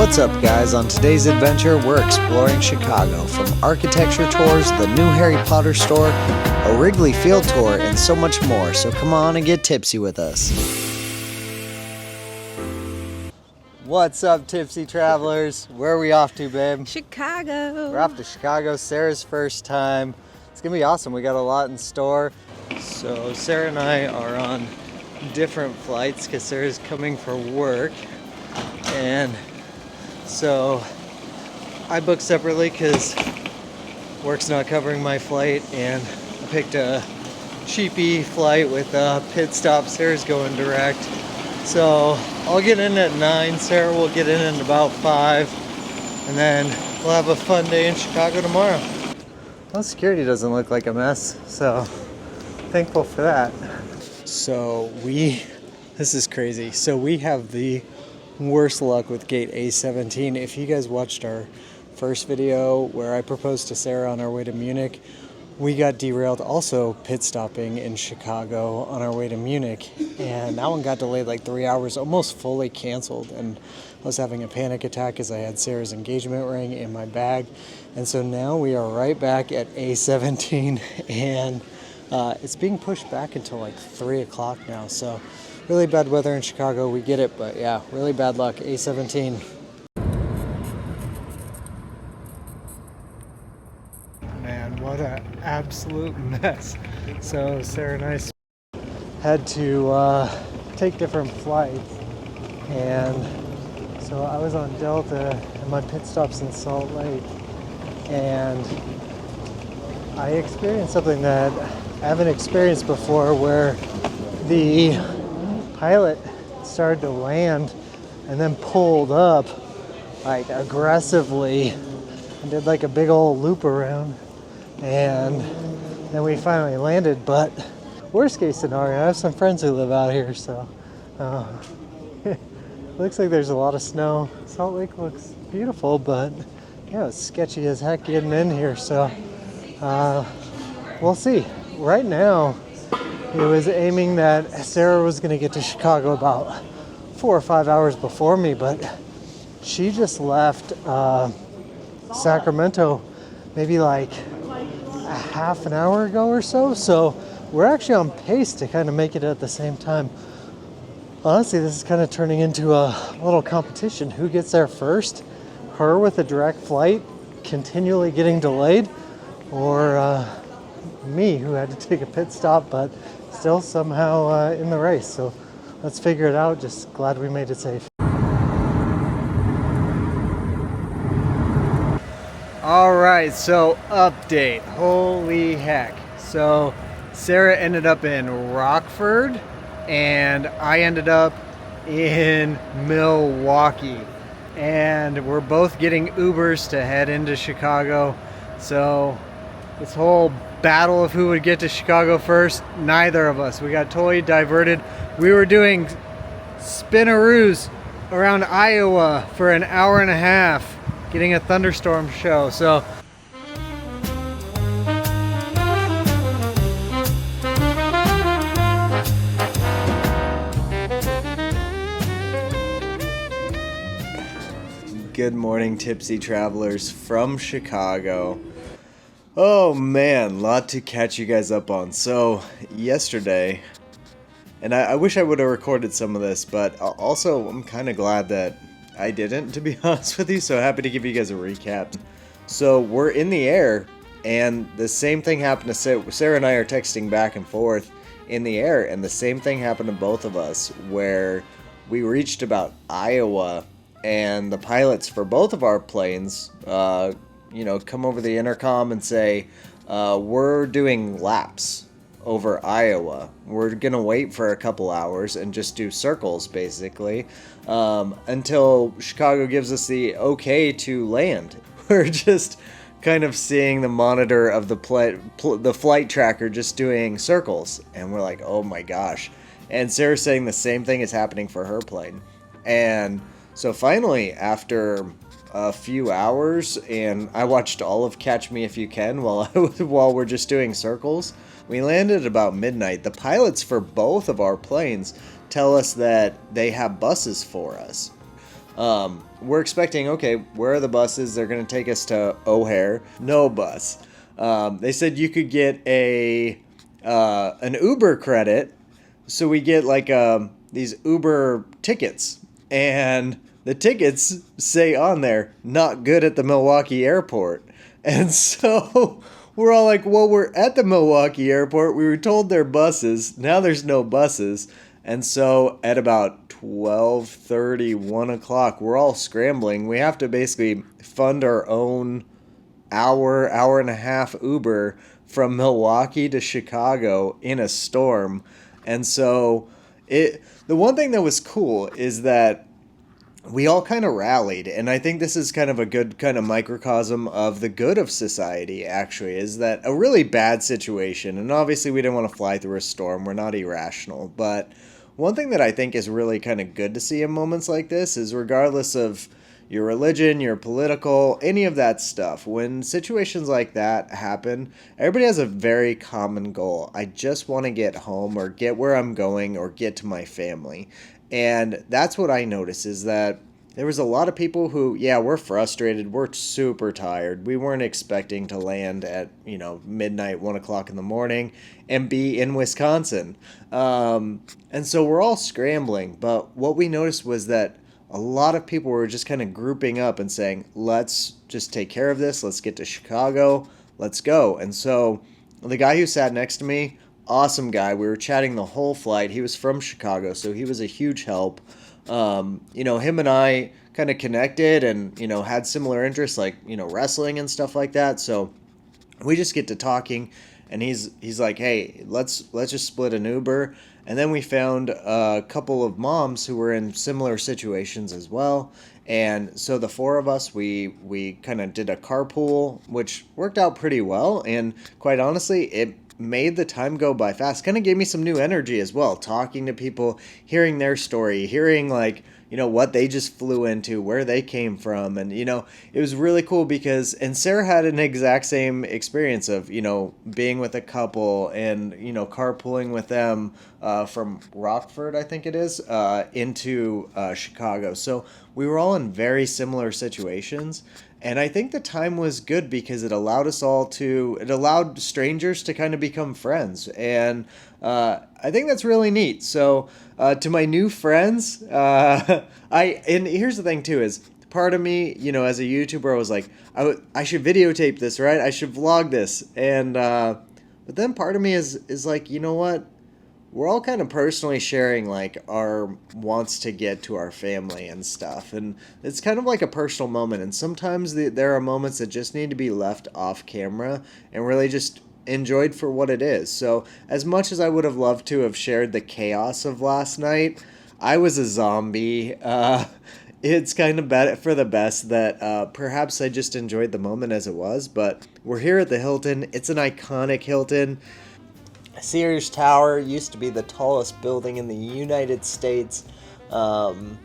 What's up, guys? On today's adventure, we're exploring Chicago, from architecture tours, the new Harry Potter store, a Wrigley Field tour, and so much more. So come on and get tipsy with us. What's up, tipsy travelers? Where are we off to, babe? Chicago. We're off to Chicago, Sarah's first time. It's gonna be awesome. We got a lot in store. So Sarah and I are on different flights because Sarah's coming for work. And so I booked separately because work's not covering my flight, and I picked a cheapy flight with a pit stop. Sarah's going direct. So I'll get in at 9, Sarah will get in about 5, and then we'll have a fun day in Chicago tomorrow. Well, security doesn't look like a mess, so thankful for that. So this is crazy. So we have the worst luck with gate A17. If you guys watched our first video where I proposed to Sarah on our way to Munich, we got derailed also pit stopping in Chicago on our way to Munich, and that one got delayed like 3 hours, almost fully canceled, and I was having a panic attack as I had Sarah's engagement ring in my bag. And so now we are right back at A17, and it's being pushed back until like 3 o'clock now. So really bad weather in Chicago, we get it, but yeah, really bad luck, A17. Man, what an absolute mess. So Sarah and I had to take different flights, and so I was on Delta and my pit stop's in Salt Lake, and I experienced something that I haven't experienced before, where the pilot started to land and then pulled up like aggressively and did like a big old loop around, and then we finally landed. But worst case scenario, I have some friends who live out here, so looks like there's a lot of snow. Salt Lake looks beautiful, but yeah, it's sketchy as heck getting in here, so we'll see. Right now it was aiming that Sarah was going to get to Chicago about 4 or 5 hours before me, but she just left Sacramento maybe like a half an hour ago or so. So we're actually on pace to kind of make it at the same time. Honestly, this is kind of turning into a little competition. Who gets there first? Her with a direct flight continually getting delayed, or me, who had to take a pit stop but still somehow in the race. So let's figure it out. Just glad we made it safe. All right, so update. Holy heck. So Sarah ended up in Rockford and I ended up in Milwaukee, and we're both getting Ubers to head into Chicago. So this whole battle of who would get to Chicago first, neither of us. We got totally diverted. We were doing spinaroos around Iowa for an hour and a half, getting a thunderstorm show. So good morning, tipsy travelers from Chicago. Oh man, lot to catch you guys up on. So yesterday, and I wish I would have recorded some of this, but also I'm kind of glad that I didn't, to be honest with you. So happy to give you guys a recap. So we're in the air, and the same thing happened to Sarah. Sarah and I are texting back and forth in the air, and the same thing happened to both of us, where we reached about Iowa, and the pilots for both of our planes come over the intercom and say, we're doing laps over Iowa. We're going to wait for a couple hours and just do circles, basically, until Chicago gives us the okay to land. We're just kind of seeing the monitor of the flight tracker just doing circles, and we're like, oh my gosh. And Sarah's saying the same thing is happening for her plane. And so finally, after a few hours, and I watched all of Catch Me If You Can while we're just doing circles, we landed at about midnight. The pilots for both of our planes tell us that they have buses for us. We're expecting, okay, where are the buses? They're going to take us to O'Hare. No bus. They said you could get an Uber credit, so we get like these Uber tickets, and the tickets say on there, not good at the Milwaukee airport. And so we're all like, well, we're at the Milwaukee airport. We were told there are buses. Now there's no buses. And so at about 12:30, 1 o'clock, we're all scrambling. We have to basically fund our own hour and a half Uber from Milwaukee to Chicago in a storm. And so the one thing that was cool is that we all kind of rallied, and I think this is kind of a good kind of microcosm of the good of society, actually, is that a really bad situation, and obviously we didn't want to fly through a storm, we're not irrational, but one thing that I think is really kind of good to see in moments like this is, regardless of your religion, your political, any of that stuff, when situations like that happen, everybody has a very common goal. I just want to get home, or get where I'm going, or get to my family. And that's what I noticed, is that there was a lot of people who, yeah, we're frustrated, we're super tired. We weren't expecting to land at, midnight, 1 o'clock in the morning and be in Wisconsin. And so we're all scrambling. But what we noticed was that a lot of people were just kind of grouping up and saying, let's just take care of this. Let's get to Chicago. Let's go. And so the guy who sat next to me, awesome guy. We were chatting the whole flight. He was from Chicago, so he was a huge help. Him and I kind of connected and, had similar interests, like, wrestling and stuff like that. So we just get to talking, and he's like, hey, let's just split an Uber. And then we found a couple of moms who were in similar situations as well. And so the four of us, we kind of did a carpool, which worked out pretty well. And quite honestly, it made the time go by fast. Kind of gave me some new energy as well, talking to people, hearing their story, hearing what they just flew into, where they came from. And, it was really cool because, and Sarah had an exact same experience of, being with a couple and, carpooling with them from Rockford, I think it is, into Chicago. So we were all in very similar situations. And I think the time was good because it allowed strangers to kind of become friends. And I think that's really neat. So to my new friends, and here's the thing too, is part of me, as a YouTuber, I was like, I should videotape this, right? I should vlog this. And, but then part of me is like, you know what? We're all kind of personally sharing like our wants to get to our family and stuff, and it's kind of like a personal moment. And sometimes there are moments that just need to be left off camera and really just enjoyed for what it is. So as much as I would have loved to have shared the chaos of last night, I was a zombie. It's kind of bad for the best that perhaps I just enjoyed the moment as it was. But we're here at the Hilton. It's an iconic Hilton. Sears Tower used to be the tallest building in the United States, and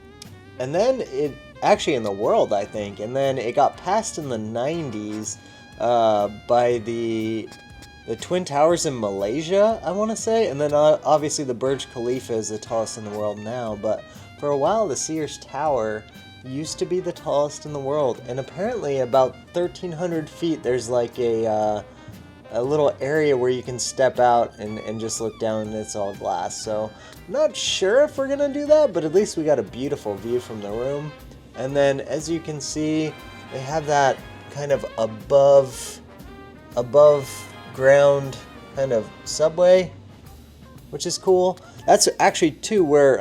then it actually in the world, I think, and then it got passed in the 90s by the Twin Towers in Malaysia, I want to say, and then obviously the Burj Khalifa is the tallest in the world now, but for a while the Sears Tower used to be the tallest in the world, and apparently about 1,300 feet there's like a little area where you can step out and just look down, and it's all glass. So I'm not sure if we're gonna do that, but at least we got a beautiful view from the room. And then as you can see, they have that kind of above ground kind of subway, which is cool. That's actually too where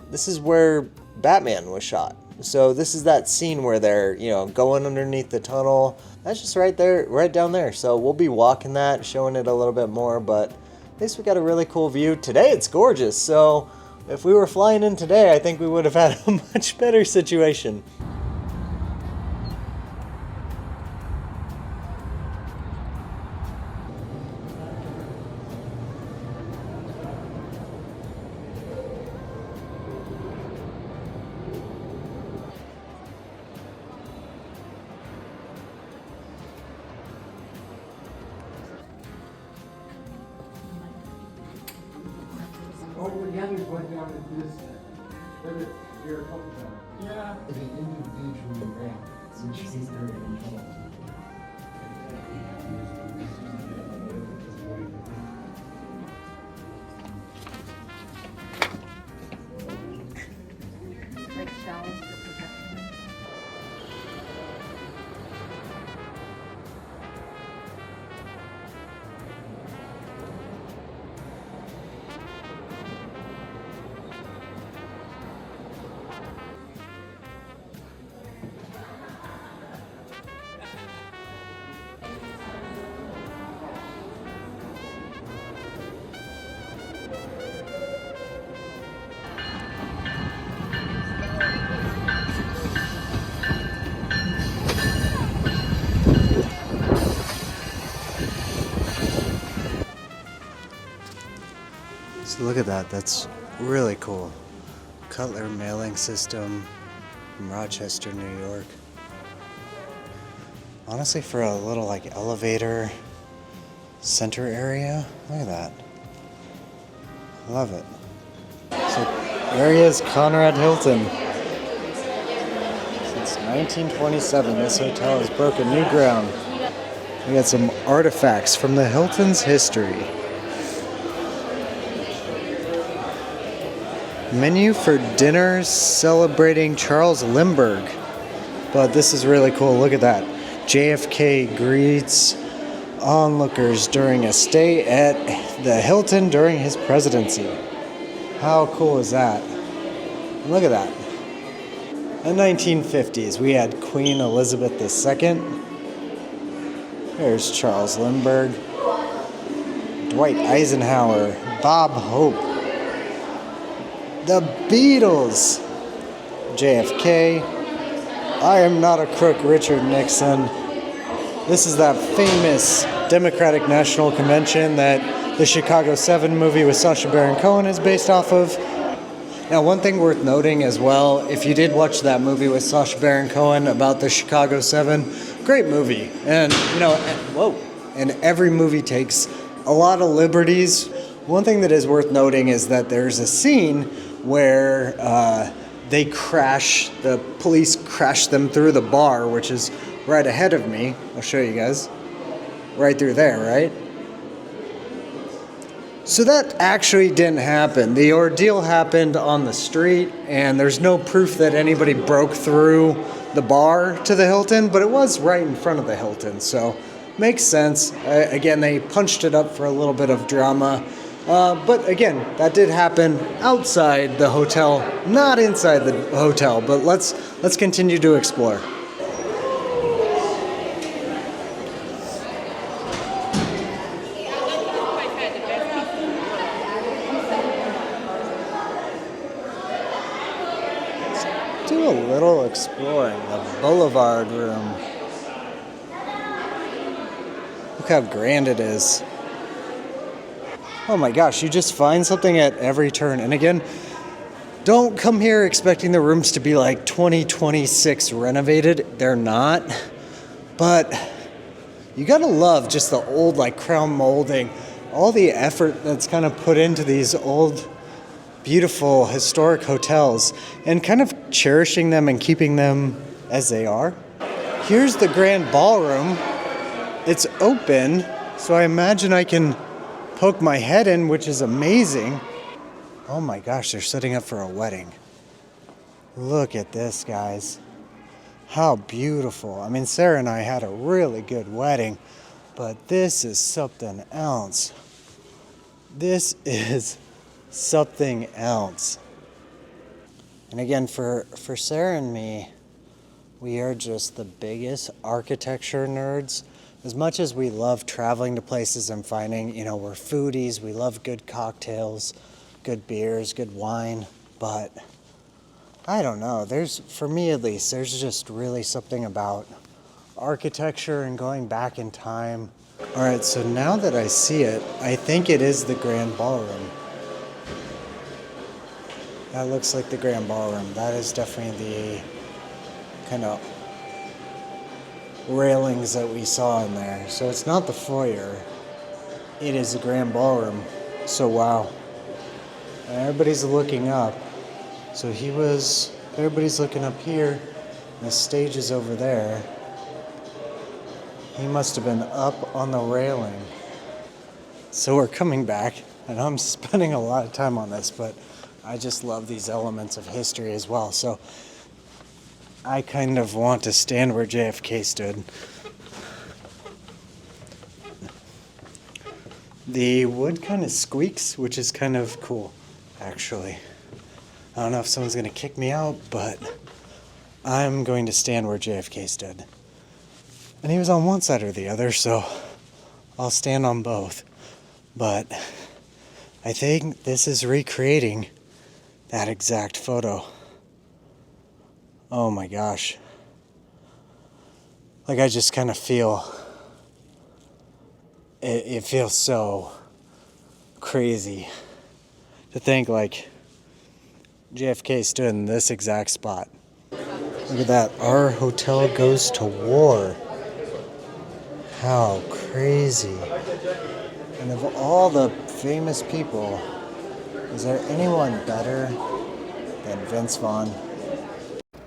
this is where Batman was shot. So this is that scene where they're, going underneath the tunnel. That's just right there, right down there. So we'll be walking that, showing it a little bit more, but at least we got a really cool view. Today it's gorgeous. So if we were flying in today, I think we would have had a much better situation. Oh, yeah, there's one down at this. Here a couple times. Like shells for protection. So look at that, that's really cool. Cutler mailing system from Rochester, New York. Honestly, for a little like elevator center area, look at that. Love it. So area is Conrad Hilton. Since 1927, this hotel has broken new ground. We got some artifacts from the Hilton's history. Menu for dinners celebrating Charles Lindbergh. But this is really cool. Look at that. JFK greets onlookers during a stay at the Hilton during his presidency. How cool is that? Look at that. In the 1950s, we had Queen Elizabeth II. There's Charles Lindbergh, Dwight Eisenhower, Bob Hope, the Beatles, JFK, I am not a crook, Richard Nixon. This is that famous Democratic National Convention that the Chicago 7 movie with Sacha Baron Cohen is based off of. Now, one thing worth noting as well, if you did watch that movie with Sacha Baron Cohen about the Chicago 7, great movie. And, and every movie takes a lot of liberties. One thing that is worth noting is that there's a scene where the police crash them through the bar, which is right ahead of me. I'll show you guys. Right through there, right? So that actually didn't happen. The ordeal happened on the street, and there's no proof that anybody broke through the bar to the Hilton, but it was right in front of the Hilton, so makes sense. Again, they punched it up for a little bit of drama. But again, that did happen outside the hotel, not inside the hotel, but let's continue to explore. Let's do a little exploring, the Boulevard room. Look how grand it is. Oh my gosh, you just find something at every turn. And again, don't come here expecting the rooms to be like 2026 renovated. They're not. But you gotta love just the old like crown molding, all the effort that's kind of put into these old, beautiful, historic hotels and kind of cherishing them and keeping them as they are. Here's the Grand Ballroom. It's open, so I imagine I can poke my head in, which is amazing. Oh my gosh, they're setting up for a wedding. Look at this, guys. How beautiful. I mean, Sarah and I had a really good wedding, but this is something else. This is something else. And again, for Sarah and me, we are just the biggest architecture nerds. As much as we love traveling to places and finding, we're foodies, we love good cocktails, good beers, good wine, but I don't know, for me at least, there's just really something about architecture and going back in time. All right, so now that I see it, I think it is the Grand Ballroom. That looks like the Grand Ballroom. That is definitely the kind of railings that we saw in there. So it's not the foyer, it is the Grand Ballroom. So wow, everybody's looking up. So he was Everybody's looking up here. The stage is over there. He must have been up on the railing. So we're coming back, and I'm spending a lot of time on this, but I just love these elements of history as well. So I kind of want to stand where JFK stood. The wood kind of squeaks, which is kind of cool, actually. I don't know if someone's going to kick me out, but I'm going to stand where JFK stood. And he was on one side or the other, so I'll stand on both. But I think this is recreating that exact photo. Oh my gosh. Like, I just kind of feel, it feels so crazy to think like JFK stood in this exact spot. Look at that. Our hotel goes to war. How crazy. And of all the famous people, is there anyone better than Vince Vaughn?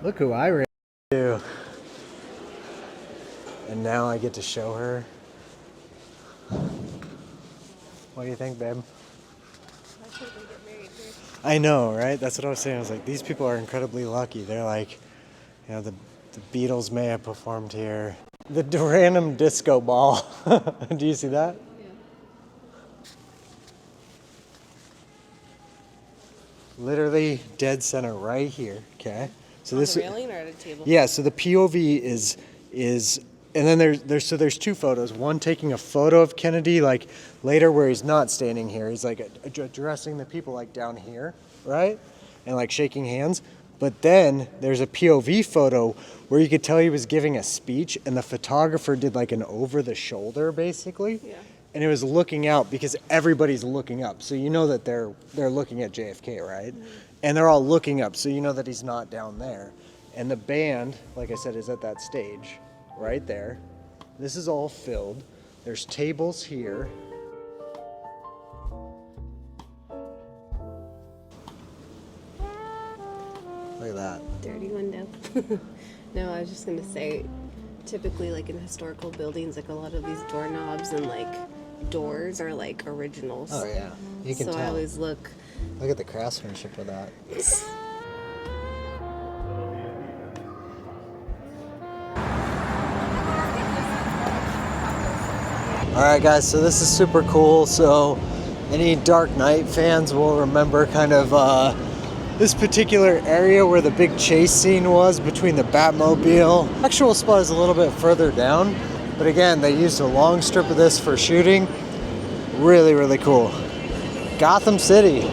Look who I ran into. And now I get to show her. What do you think, babe? I think we get married here. I know, right? That's what I was saying. I was like, these people are incredibly lucky. They're like, you know, the Beatles may have performed here. The random disco ball. Do you see that? Yeah. Literally dead center right here. Okay. So On this the railing or at a table? Yeah, so the POV is and then there's two photos. One taking a photo of Kennedy like later where he's not standing here. He's like addressing the people like down here, right? And like shaking hands. But then there's a POV photo where you could tell he was giving a speech and the photographer did like an over the shoulder basically. Yeah. And it was looking out because everybody's looking up. So you know that they're looking at JFK, right? Mm-hmm. And they're all looking up. So you know that he's not down there. And the band, like I said, is at that stage right there. This is all filled. There's tables here. Look at that. Dirty window. No, I was just gonna say, typically like in historical buildings, like a lot of these doorknobs and like doors are like originals. Oh yeah, you can so tell. I always look. Look at the craftsmanship of that. Alright guys, so this is super cool. So any Dark Knight fans will remember kind of this particular area where the big chase scene was between the Batmobile. Actual spot is a little bit further down, but again, they used a long strip of this for shooting. Really, really cool. Gotham City.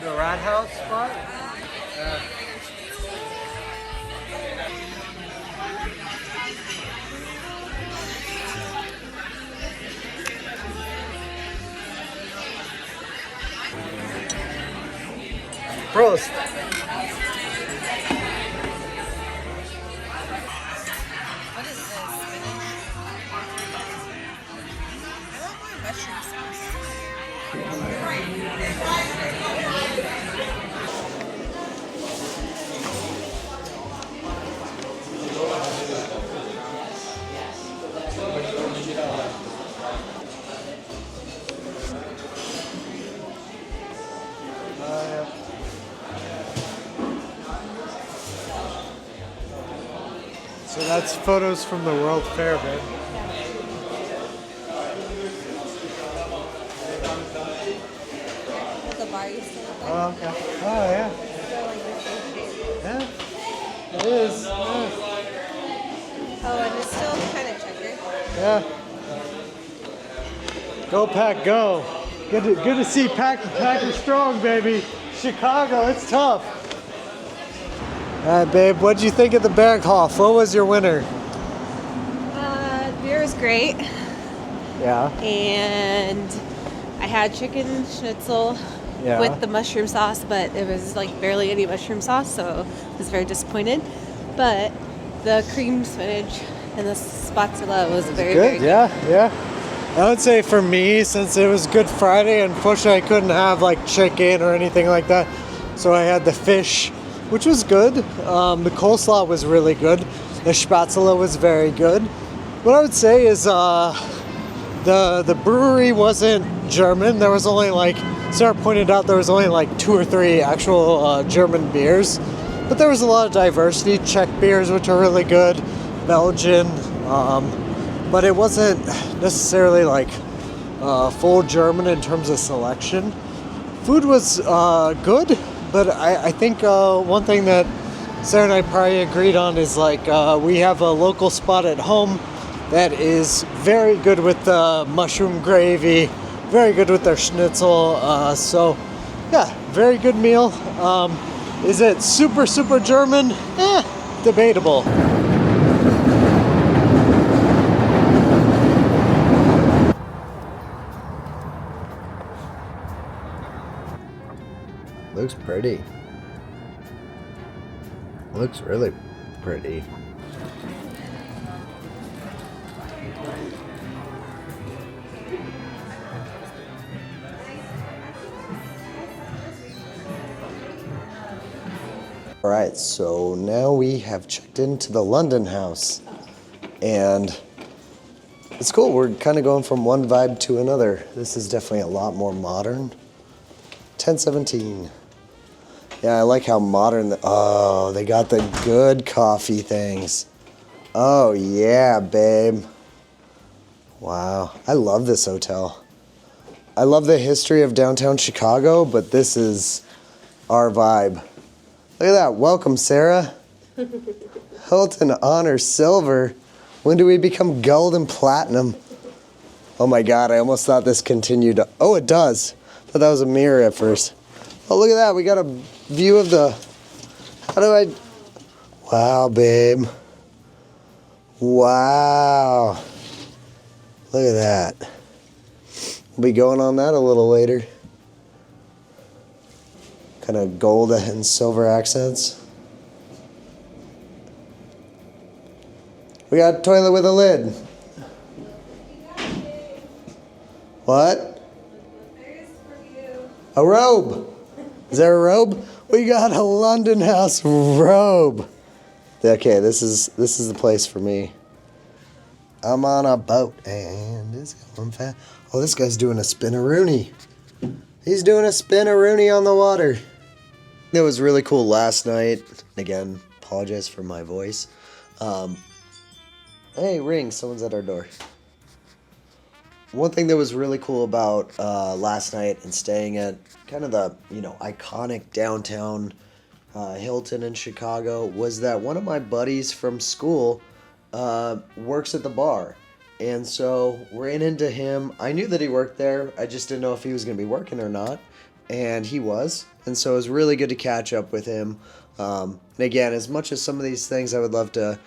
The Rat House spot? Prost. What is this? I want more mushroom sauce. So that's photos from the World Fair, babe. The bar you sit at. Oh, okay. Oh, yeah. They're like the same shape. Yeah. It is. Yeah. Oh, and it's still kind of checkered. Yeah. Go Pack, go. Good to see Packer strong, baby. Chicago, it's tough. All right, babe, what did you think of the Berghoff? What was your winner? Beer was great. Yeah. And I had chicken schnitzel with the mushroom sauce, but it was like barely any mushroom sauce, so I was very disappointed. But the cream spinach And the spatula was very, Good, very good. yeah. I would say for me, since it was Good Friday, unfortunately I couldn't have like chicken or anything like that. So I had the fish, which was good. The coleslaw was really good. The spatula was very good. What I would say is the brewery wasn't German. There was only like, Sarah pointed out, there was only like 2 or 3 actual German beers. But there was a lot of diversity. Czech beers, which are really good. Belgian. But it wasn't necessarily like full German in terms of selection. Food was good, but I think one thing that Sarah and I probably agreed on is like we have a local spot at home that is very good with the mushroom gravy, very good with their schnitzel. So yeah, very good meal. Is it super, super German? Debatable. Looks pretty. Looks really pretty. All right, so now we have checked into the LondonHouse, and it's cool. We're kind of going from one vibe to another. This is definitely a lot more modern. 1017. Yeah, I like how modern. Oh, they got the good coffee things. Oh yeah, babe. Wow, I love this hotel. I love the history of downtown Chicago, but this is our vibe. Look at that. Welcome, Sarah. Hilton Honor Silver. When do we become gold and platinum? Oh my God, I almost thought this continued. Oh, it does. I thought that was a mirror at first. Oh, look at that. We got a view of the... How do I... Wow, babe. Wow. Look at that. We'll be going on that a little later. Kind of gold and silver accents. We got a toilet with a lid. What? A robe. Is there a robe? We got a LondonHouse robe. Okay, this is the place for me. I'm on a boat and it's going fast. Oh, this guy's doing a spin-a-rooney. He's doing a spin-a-rooney on the water. It was really cool last night. Again, apologize for my voice. Hey, ring, someone's at our door. One thing that was really cool about last night and staying at kind of the, iconic downtown Hilton in Chicago was that one of my buddies from school works at the bar. And so ran into him. I knew that he worked there. I just didn't know if he was going to be working or not. And he was. And so it was really good to catch up with him. And again, as much as some of these things I would love to,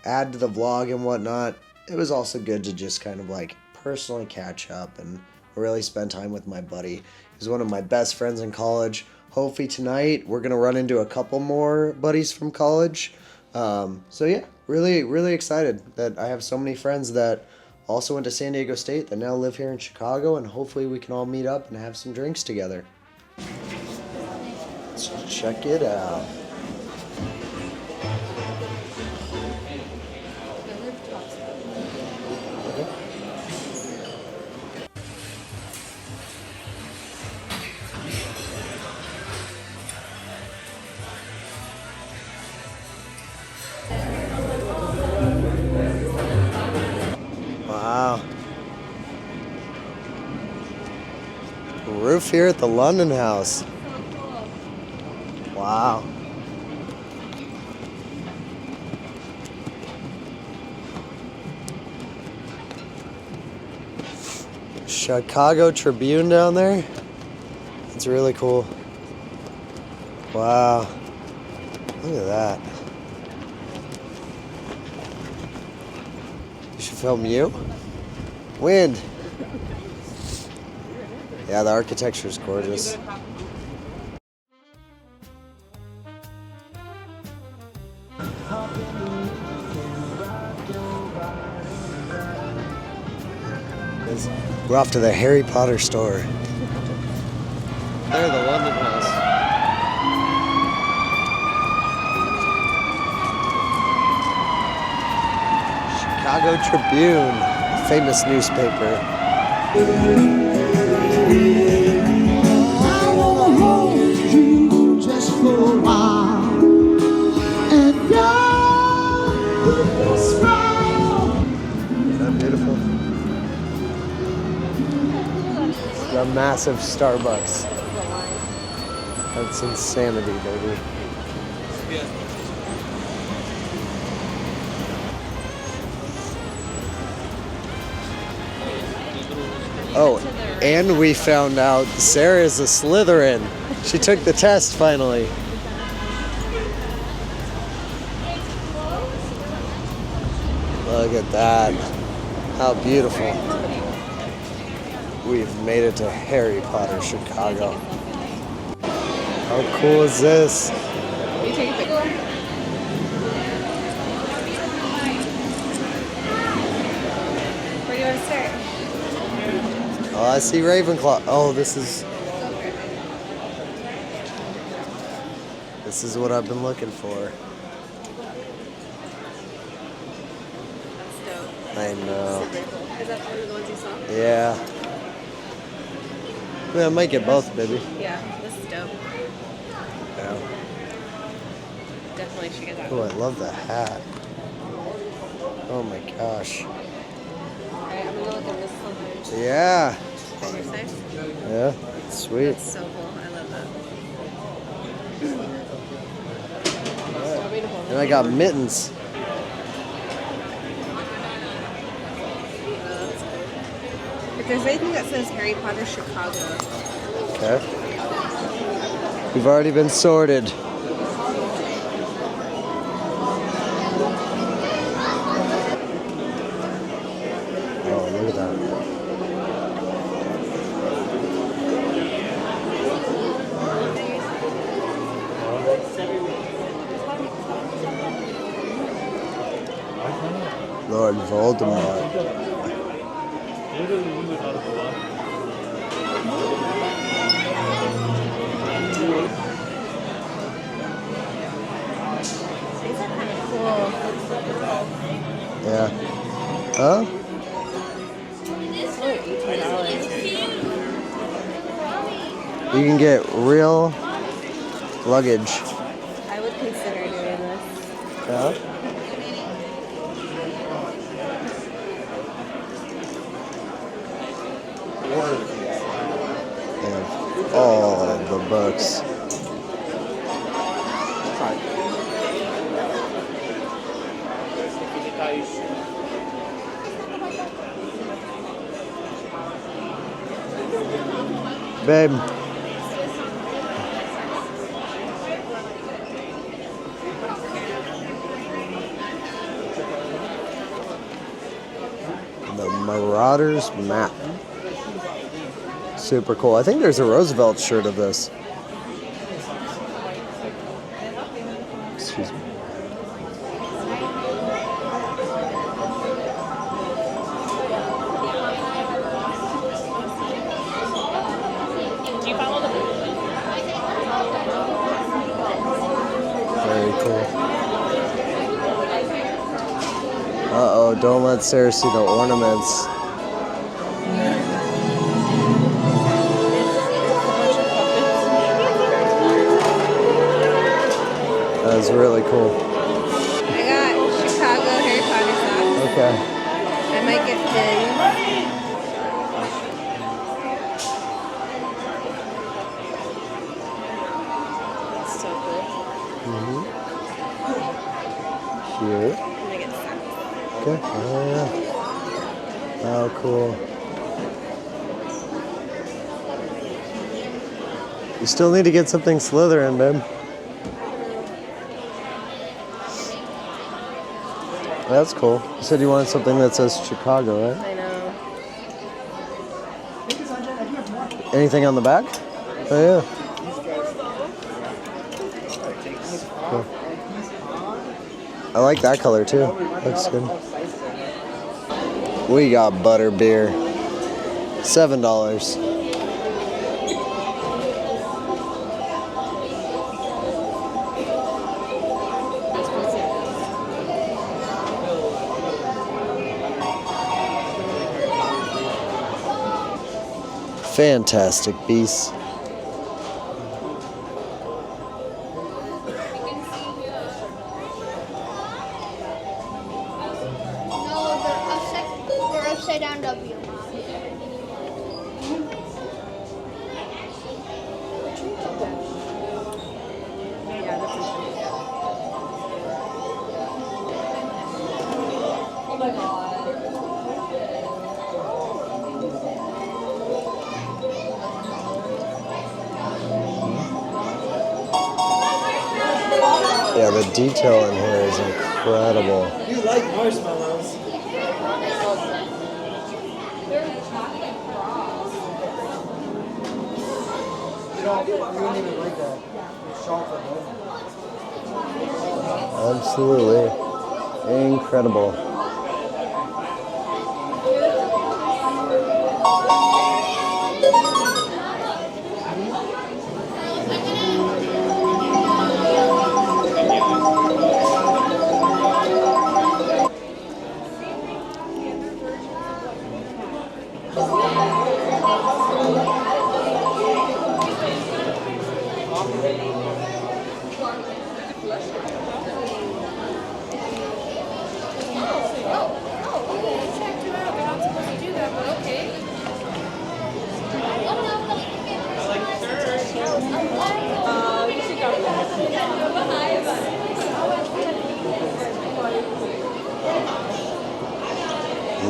add to the vlog and whatnot, it was also good to just kind of like personally catch up and really spend time with my buddy. He's one of my best friends in college. Hopefully tonight we're going to run into a couple more buddies from college. So yeah, really, really excited that I have so many friends that also went to San Diego State that now live here in Chicago, and hopefully we can all meet up and have some drinks together. Let's check it out. Wow. Roof here at the LondonHouse. Wow. Chicago Tribune down there. It's really cool. Wow. Look at that. We should film you. Wind. Yeah, the architecture is gorgeous. is. We're off to the Harry Potter store. There, the LondonHouse. Chicago Tribune, famous newspaper. I wanna hold you just for a while, and God smile. Isn't that beautiful? The massive Starbucks. That's insanity, baby. Oh, and we found out Sarah is a Slytherin. She took the test finally. Look at that. How beautiful. We've made it to Harry Potter, Chicago. How cool is this? You take a picture. Where do you want to start? Oh, I see Ravenclaw. Oh, this is what I've been looking for. That's dope. I know. Is that one of the ones you saw? Yeah. I might get both, baby. Yeah, this is dope. Yeah. Definitely should get that Oh, one. I love the hat. Oh my gosh. Alright, I'm gonna look at this one. Yeah. Your size? Yeah. Sweet. That's so cool. I love that. So beautiful. And I got mittens. If there's anything that says Harry Potter Chicago, Okay. We've already been sorted. Oh, look at that. Lord Voldemort. these are kind of cool. Yeah. Huh? $18. You can get real luggage. I would consider doing this. Yeah. And all the books. Babe. The Marauders map. Super cool. I think there's a Roosevelt shirt of this. Excuse me. Very cool. Uh-oh, don't let Sarah see the ornaments. That was really cool. I got Chicago Harry Potter socks. Okay. I might get pins. That's so cool. Cute. I'm gonna get socks. Okay. Oh, yeah. Oh, cool. You still need to get something Slytherin, babe. That's cool. You said you wanted something that says Chicago, right? I know. Anything on the back? Oh, yeah. Cool. I like that color, too. Looks good. We got butter beer. $7. Fantastic Beasts. No, they're upside down W. Yeah, that's interesting. Oh my god. Yeah, the detail in here is incredible. You like marshmallows? You wouldn't even like that. Chocolate, Absolutely incredible.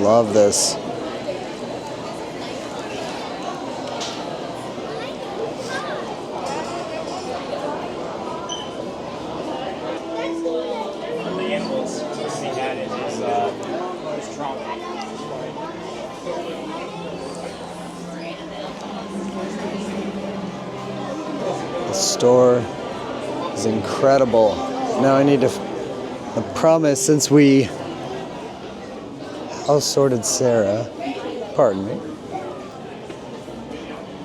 Love this. One of the animals we had in his trauma. The store is incredible. Now I need to, I promise, since we house sorted Sarah, pardon me,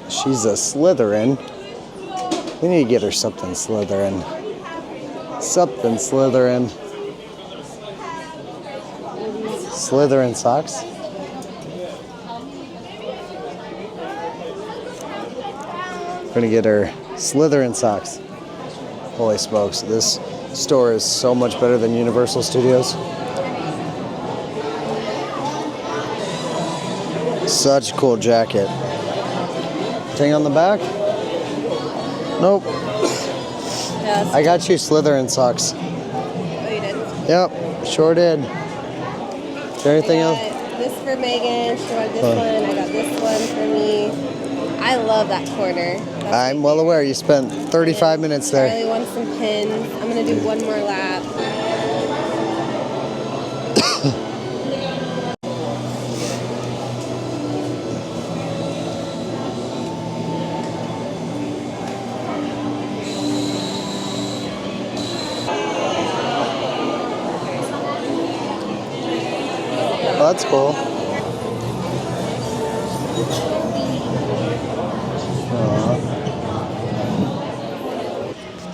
she's a Slytherin. We need to get her something Slytherin. Something Slytherin. Slytherin socks. We're gonna get her Slytherin socks. Holy smokes, this store is so much better than Universal Studios. Such a cool jacket. Thing on the back? Nope. Yes. I got you Slytherin socks. Oh, you did? Yep, sure did. Is there anything I else? got this for Megan. She wanted this one. I got this one for me. I love that corner. That's I'm well aware you spent 35 minutes I there. really want some pins. I'm gonna do one more lap. Well, that's cool.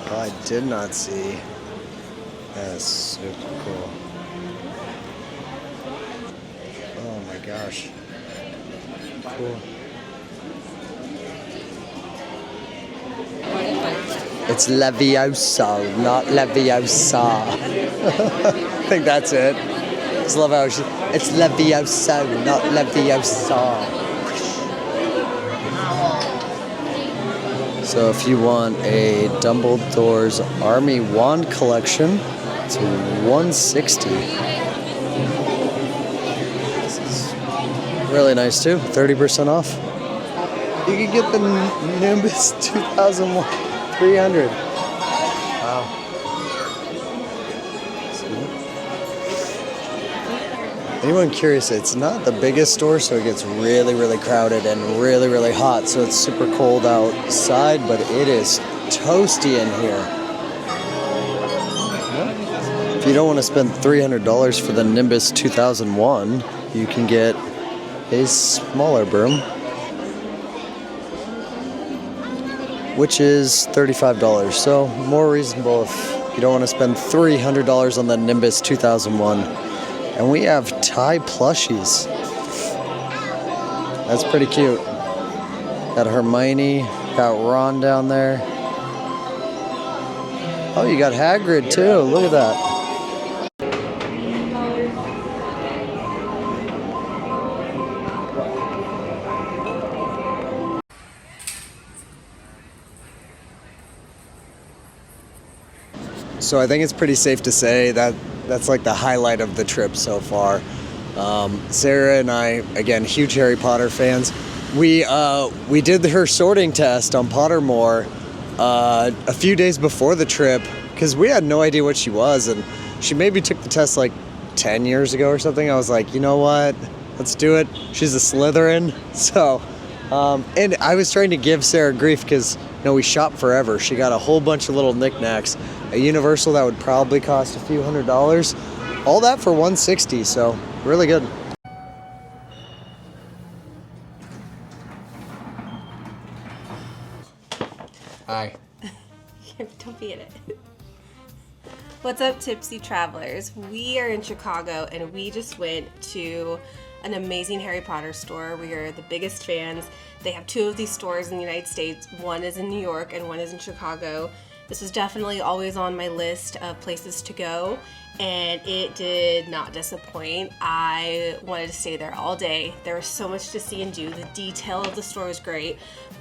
Oh, I did not see. That's super cool. Oh my gosh. Cool. It's Levioso, not Leviosa. I think that's it. It's Levioso. It's Levioso, not Leviosa. So if you want a Dumbledore's Army Wand collection, it's $160. This is really nice too, 30% off. You can get the Nimbus 2001 300. Wow. Anyone curious, it's not the biggest store, so it gets really, really crowded and really, really hot. So it's super cold outside, but it is toasty in here. If you don't want to spend $300 for the Nimbus 2001, you can get a smaller broom which is $35. So more reasonable if you don't want to spend $300 on the Nimbus 2001. And we have Thai plushies. That's pretty cute. Got Hermione, got Ron down there. Oh, you got Hagrid too. Look at that. So I think it's pretty safe to say that that's like the highlight of the trip so far. Sarah and I, again, huge Harry Potter fans. We did her sorting test on Pottermore a few days before the trip because we had no idea what she was, and she maybe took the test like 10 years ago or something. I was like, you know what? Let's do it. She's a Slytherin. So, and I was trying to give Sarah grief because, we shop forever. She got a whole bunch of little knickknacks. A Universal that would probably cost a few $100s. All that for $160, so really good. Hi. Don't be in it. What's up, tipsy travelers? We are in Chicago and we just went to an amazing Harry Potter store. We are the biggest fans. They have 2 of these stores in the United States. One is in New York and one is in Chicago. This was definitely always on my list of places to go, and it did not disappoint. I wanted to stay there all day. There was so much to see and do. The detail of the store was great.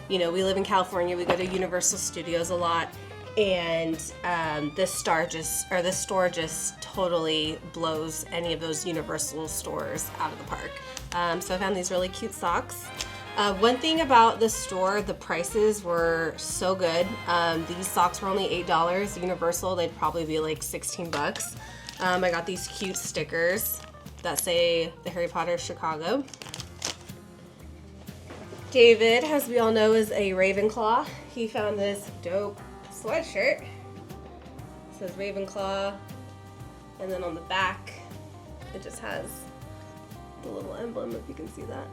We live in California. We go to Universal Studios a lot, and this store just totally blows any of those Universal stores out of the park. So I found these really cute socks. One thing about the store, the prices were so good. These socks were only $8. Universal, they'd probably be like 16 bucks. I got these cute stickers that say the Harry Potter Chicago. David, as we all know, is a Ravenclaw. He found this dope sweatshirt. It says Ravenclaw, and then on the back, it just has the little emblem, if you can see that.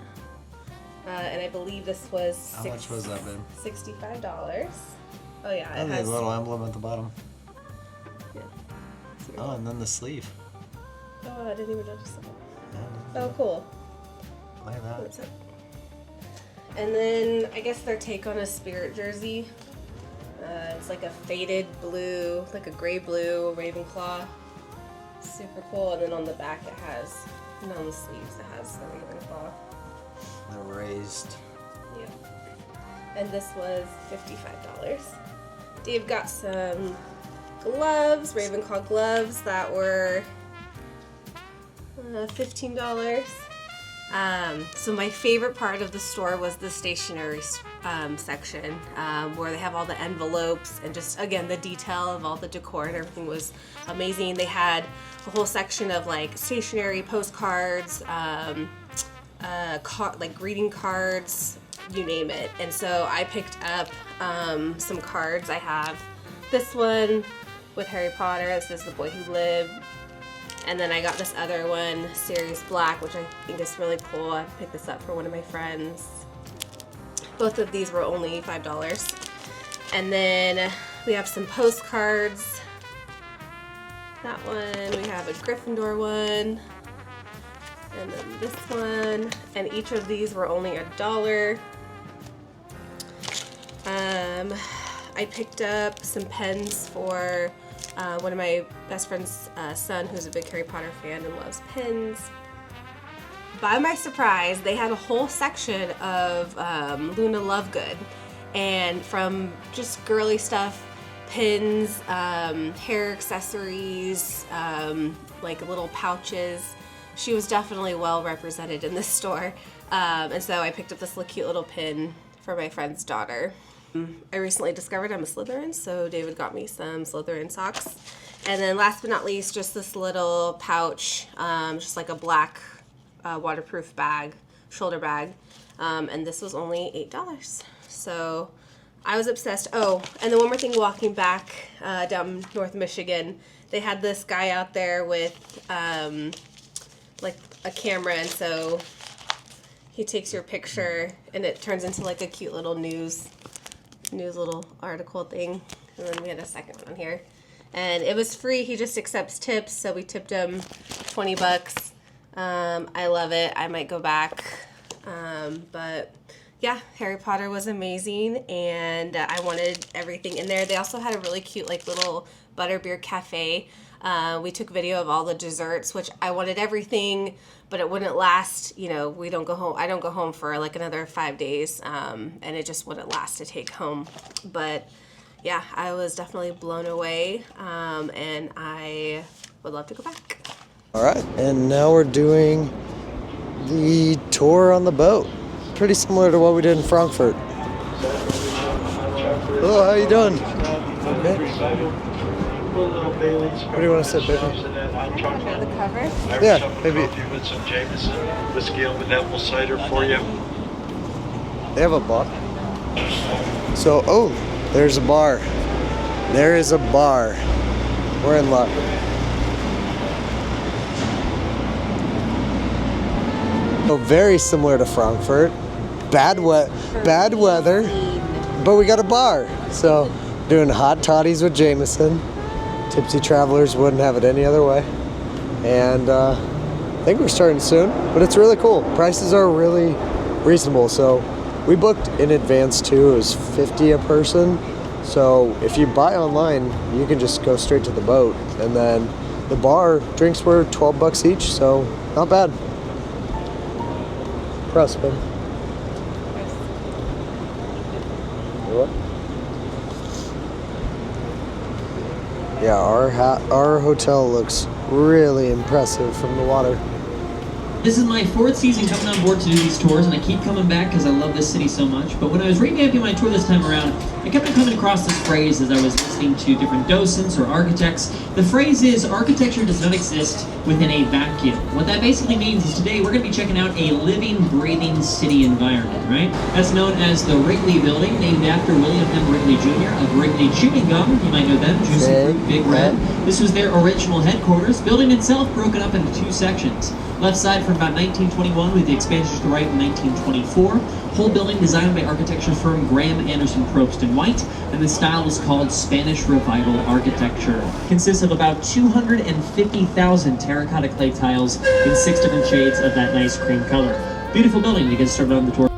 And I believe this was How much was that, babe? $65. Oh yeah, And it has the little emblem at the bottom. Yeah. Oh, and then the sleeve. Oh, I didn't even notice that. Yeah, Oh, cool. look at that. That's it. And then I guess their take on a Spirit jersey. It's like a faded blue, like a gray blue Ravenclaw. Super cool. And then on the back it has, and on the sleeves it has the Ravenclaw. The raised. Yeah. And this was $55. Dave got some gloves, Ravenclaw gloves that were $15. So my favorite part of the store was the stationery section, where they have all the envelopes and just, again, the detail of all the decor and everything was amazing. They had a whole section of like stationery, postcards, like greeting cards, you name it. And so I picked up some cards. I have this one with Harry Potter. This is The Boy Who Lived. And then I got this other one, Sirius Black, which I think is really cool. I picked this up for one of my friends. Both of these were only $5. And then we have some postcards. That one, we have a Gryffindor one. And then this one, and each of these were only $1. I picked up some pens for one of my best friend's son, who's a big Harry Potter fan and loves pens. By my surprise, they had a whole section of Luna Lovegood, and from just girly stuff, pins, hair accessories, like little pouches. She was definitely well represented in this store. And so I picked up this cute little pin for my friend's daughter. I recently discovered I'm a Slytherin, so David got me some Slytherin socks. And then last but not least, just this little pouch, just like a black waterproof bag, shoulder bag. And this was only $8. So I was obsessed. Oh, and then one more thing, walking back down North Michigan, they had this guy out there with like a camera, and so he takes your picture and it turns into like a cute little news news little article thing. And then we had a second one on here. And it was free. He just accepts tips, so we tipped him 20 bucks. I love it. I might go back. But yeah, Harry Potter was amazing, and I wanted everything in there. They also had a really cute like little butterbeer cafe. We took video of all the desserts, which I wanted everything, but it wouldn't last. You know, we don't go home. I don't go home for like another 5 days, and it just wouldn't last to take home. But yeah, I was definitely blown away, and I would love to go back. All right, and now we're doing the tour on the boat. Pretty similar to what we did in Frankfurt. Hello, how you doing? Okay. What do you want to say, baby? The cover. Yeah, maybe. With some Jameson, whiskey on with apple cider for you. They have a bar. So, oh, there's a bar. There is a bar. We're in luck. So very similar to Frankfurt. Bad weather, but we got a bar. So, doing hot toddies with Jameson. Tipsy travelers wouldn't have it any other way. And I think we're starting soon, but it's really cool. Prices are really reasonable. So we booked in advance too. It was $50 a person. So if you buy online, you can just go straight to the boat. And then the bar drinks were 12 bucks each, so not bad. Press, babe. What? Yeah, our hotel looks really impressive from the water. This is my 4th season coming on board to do these tours, and I keep coming back because I love this city so much. But when I was revamping my tour this time around, I kept on coming across this phrase as I was listening to different docents or architects. The phrase is, architecture does not exist within a vacuum. What that basically means is today we're going to be checking out a living, breathing city environment, right? That's known as the Wrigley Building, named after William M. Wrigley Jr. of Wrigley Chewing Gum. You might know them, Juicy Fruit, Big Red. This was their original headquarters. Building itself broken up into 2 sections. Left side from about 1921 with the expansion to the right in 1924. Whole building designed by architecture firm Graham Anderson Probst and White, and the style is called Spanish Revival architecture. Consists of about 250,000 terracotta clay tiles in 6 different shades of that nice cream color. Beautiful building to get started on the tour.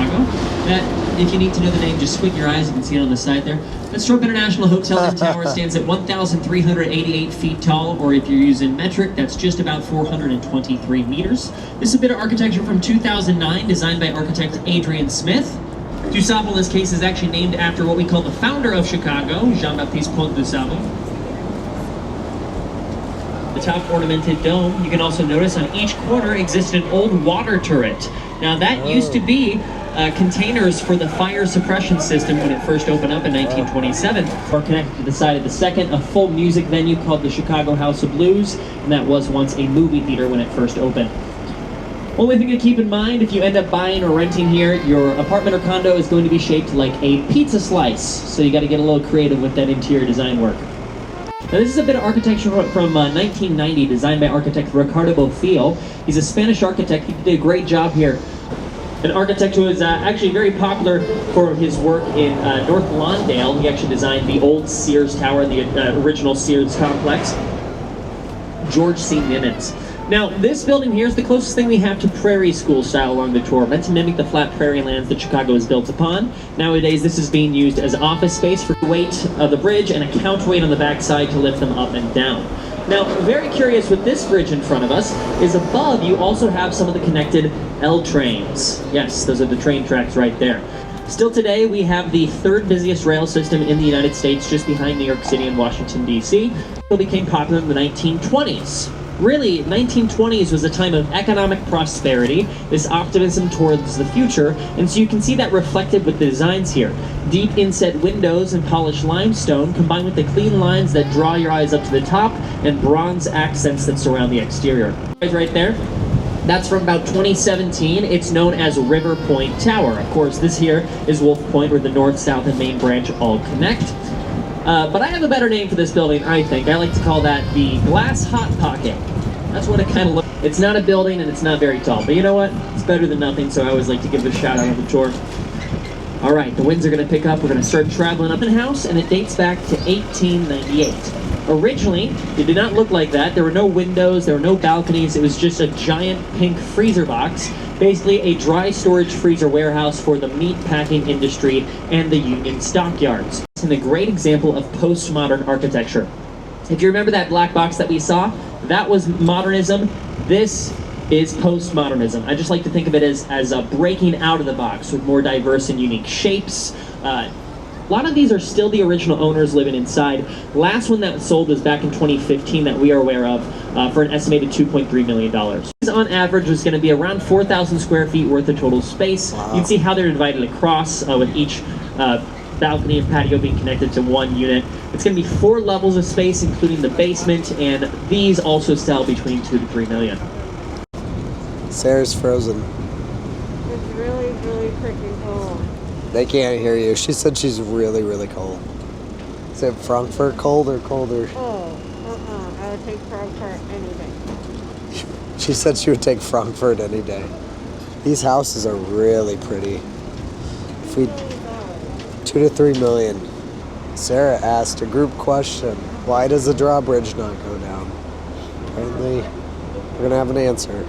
That, if you need to know the name, just squint your eyes. You can see it on the side there. That Strobe International Hotel and Tower stands at 1,388 feet tall, or if you're using metric, that's just about 423 meters. This is a bit of architecture from 2009, designed by architect Adrian Smith. DuSable, in this case, is actually named after what we call the founder of Chicago, Jean-Baptiste Pont DuSable. The top ornamented dome, you can also notice on each corner existed an old water turret. Now that used to be containers for the fire suppression system when it first opened up in 1927. Or connected to the side of the second, a full music venue called the Chicago House of Blues, and that was once a movie theater when it first opened. Only thing to keep in mind, if you end up buying or renting here, your apartment or condo is going to be shaped like a pizza slice, so you got to get a little creative with that interior design work. Now this is a bit of architecture from 1990, designed by architect Ricardo Bofill. He's a Spanish architect. He did a great job here. An architect who is actually very popular for his work in North Lawndale. He actually designed the old Sears Tower, the original Sears complex. George C. Nimitz. Now, this building here is the closest thing we have to prairie school style along the tour, meant to mimic the flat prairie lands that Chicago is built upon. Nowadays, this is being used as office space for the weight of the bridge and a counterweight on the backside to lift them up and down. Now, very curious with this bridge in front of us is above you also have some of the connected L trains. Yes, those are the train tracks right there. Still today, we have the 3rd busiest rail system in the United States, just behind New York City and Washington, D.C. It became popular in the 1920s. Really, 1920s was a time of economic prosperity, this optimism towards the future, and so you can see that reflected with the designs here. Deep inset windows and polished limestone combined with the clean lines that draw your eyes up to the top and bronze accents that surround the exterior. Right there, that's from about 2017. It's known as River Point Tower. Of course, this here is Wolf Point, where the north, south, and main branch all connect. But I have a better name for this building, I think. I like to call that the Glass Hot Pocket. That's what it kind of looks like. It's not a building and it's not very tall, but you know what? It's better than nothing, so I always like to give it a shout out on the tour. All right, the winds are going to pick up. We're going to start traveling up in house, and it dates back to 1898. Originally, it did not look like that. There were no windows, there were no balconies. It was just a giant pink freezer box, basically a dry storage freezer warehouse for the meat packing industry and the Union stockyards. It's a great example of postmodern architecture. If you remember that black box that we saw, that was modernism. This is postmodernism. I just like to think of it as breaking out of the box with more diverse and unique shapes. A lot of these are still the original owners living inside. Last one that was sold was back in 2015 that we are aware of for an estimated $2.3 million. On average was going to be around 4,000 square feet worth of total space. Wow. You can see how they're divided across with each balcony and patio being connected to one unit. It's going to be 4 levels of space, including the basement, and these also sell between 2 to 3 million. Sarah's frozen. It's really, really freaking cold. They can't hear you. She said she's really, really cold. Is it Frankfurt cold or colder? Oh, I would take Frankfurt any day. She said she would take Frankfurt any day. These houses are really pretty. If we 2 to 3 million. Sarah asked a group question. Why does the drawbridge not go down? Apparently, we're gonna have an answer.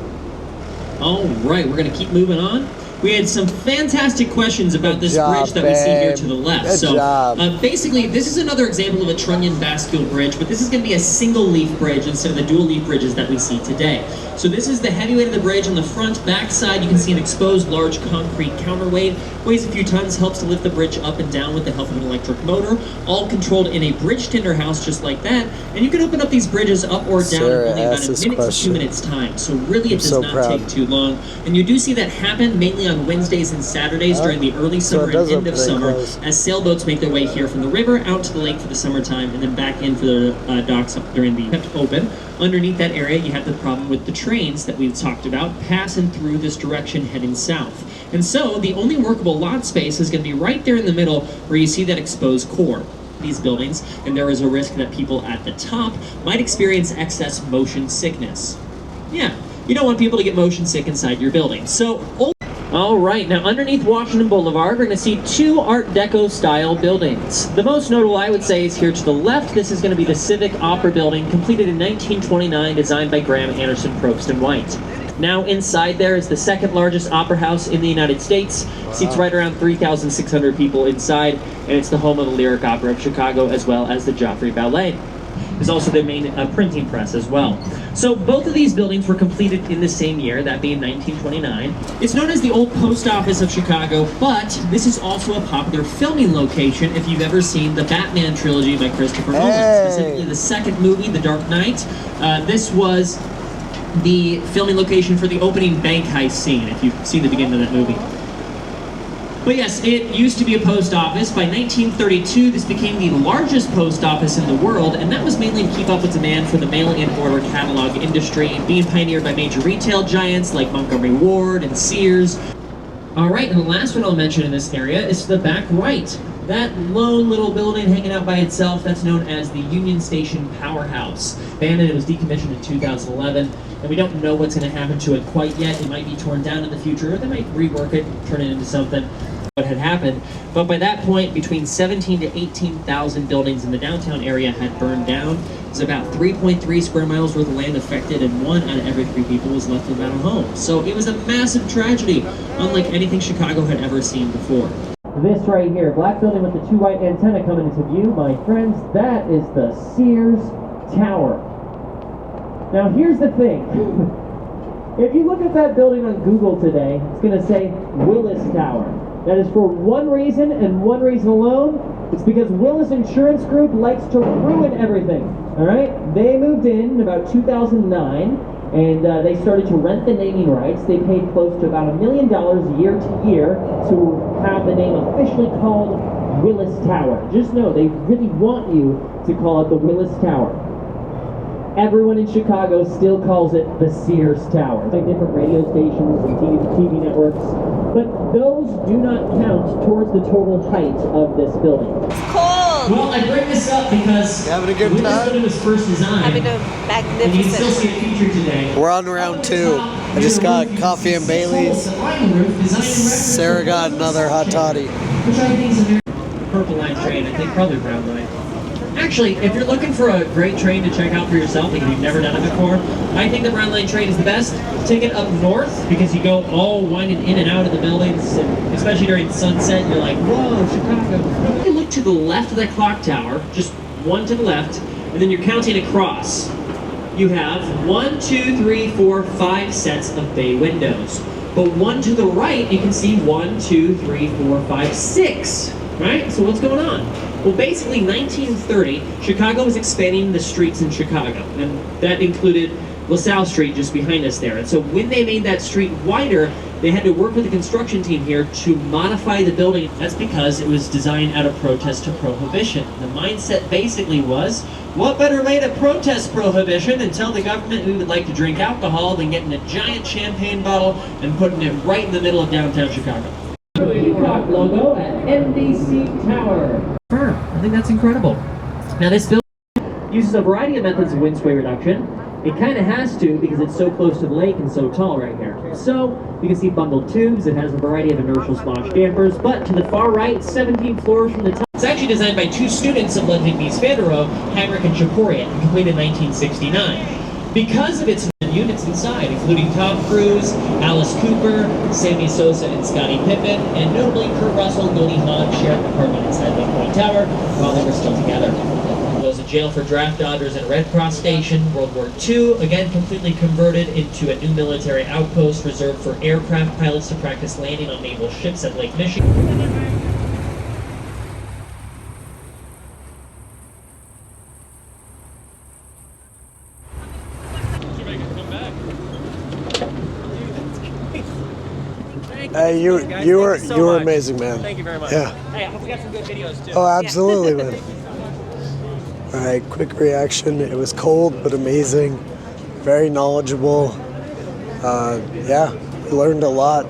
All right, we're going to keep moving on. We had some fantastic questions about this bridge that we see here to the left. Basically, this is another example of a trunnion bascule bridge, but this is going to be a single leaf bridge instead of the dual leaf bridges that we see today. So this is the heavyweight of the bridge. On the front back side, you can see an exposed large concrete counterweight. Weighs a few tons, helps to lift the bridge up and down with the help of an electric motor. All controlled in a bridge tender house just like that. And you can open up these bridges up or down in only about a minute to 2 minutes time. So really it does not take too long. And you do see that happen mainly on Wednesdays and Saturdays during the early summer and end of summer as sailboats make their way here from the river out to the lake for the summertime and then back in for the docks during the kept open. Underneath that area, you have the problem with the trains that we've talked about passing through this direction heading south. And so the only workable lot space is going to be right there in the middle where you see that exposed core. These buildings, and there is a risk that people at the top might experience excess motion sickness. Yeah, you don't want people to get motion sick inside your building. So, all right, now underneath Washington Boulevard, we're going to see 2 Art Deco style buildings. The most notable, I would say, is here to the left. This is going to be the Civic Opera Building, completed in 1929, designed by Graham Anderson, Probst & White. Now inside there is the second largest opera house in the United States. Seats right around 3,600 people inside, and it's the home of the Lyric Opera of Chicago as well as the Joffrey Ballet. There's also the main printing press as well. So both of these buildings were completed in the same year, that being 1929. It's known as the Old Post Office of Chicago, but this is also a popular filming location if you've ever seen the Batman trilogy by Christopher Nolan, specifically the second movie, The Dark Knight. This was the filming location for the opening bank heist scene, if you've seen the beginning of that movie. But yes, it used to be a post office. By 1932, this became the largest post office in the world, and that was mainly to keep up with demand for the mail-in order catalog industry, being pioneered by major retail giants like Montgomery Ward and Sears. All right, and the last one I'll mention in this area is to the back right. That lone little building hanging out by itself, that's known as the Union Station Powerhouse. Abandoned, it was decommissioned in 2011, and we don't know what's going to happen to it quite yet. It might be torn down in the future, or they might rework it, turn it into something. What had happened, but by that point, between 17 to 18,000 buildings in the downtown area had burned down. There's about 3.3 square miles worth of land affected, and 1 out of every 3 people was left without a home. So it was a massive tragedy, unlike anything Chicago had ever seen before. This right here, black building with the 2 white antennae coming into view, my friends, that is the Sears Tower. Now here's the thing. If you look at that building on Google today, it's going to say Willis Tower. That is for one reason and one reason alone. It's because Willis Insurance Group likes to ruin everything. All right? They moved in about 2009, and they started to rent the naming rights. They paid close to about $1 million year to year to have the name officially called Willis Tower. Just know they really want you to call it the Willis Tower. Everyone in Chicago still calls it the Sears Tower. Like different radio stations and TV networks, but those do not count towards the total height of this building. It's cold! Well, I bring this up because having a good when time? this building was first designed, Having a and you can still see magnificent. it featured today. We're on round 2. I just got coffee and Bailey's. Sarah got another hot toddy. which I think is a very Purple Line train, I think probably Brown Line. Actually, if you're looking for a great train to check out for yourself, if you've never done it before, I think the Brown Line train is the best. Take it up north, because you go all winding in and out of the buildings, and especially during sunset, you're like, whoa, Chicago. You look to the left of that clock tower, just one to the left, and then you're counting across. You have 1, 2, 3, 4, 5 sets of bay windows. But one to the right, you can see 1, 2, 3, 4, 5, 6. Right? So what's going on? Well, basically, 1930, Chicago was expanding the streets in Chicago, and that included LaSalle Street just behind us there. And so when they made that street wider, they had to work with the construction team here to modify the building. That's because it was designed out of protest to prohibition. The mindset basically was, what better way to protest prohibition and tell the government we would like to drink alcohol than getting a giant champagne bottle and putting it right in the middle of downtown Chicago. Peacock logo at NBC Tower. I think that's incredible. Now this building uses a variety of methods of wind sway reduction. It kind of has to because it's so close to the lake and so tall right here. So you can see bundled tubes. It has a variety of inertial splash dampers, but to the far right, 17 floors from the top. It's actually designed by 2 students of Ludwig mies van der Rohe, Heinrich and Chaporian, and completed in 1969. Because of its units inside, including Tom Cruise, Alice Cooper, Sammy Sosa and Scottie Pippen, and notably Kurt Russell and Goldie Hawn shared an apartment inside Lake Point Tower while they were still together. There was a jail for draft dodgers at Red Cross Station. World War II, again completely converted into a new military outpost reserved for aircraft pilots to practice landing on naval ships at Lake Michigan. Hey, you were amazing, man. Thank you very much. Yeah. Hey, I hope we got some good videos too. Oh, absolutely, man. All right, quick reaction. It was cold but amazing. Very knowledgeable. Yeah, we learned a lot.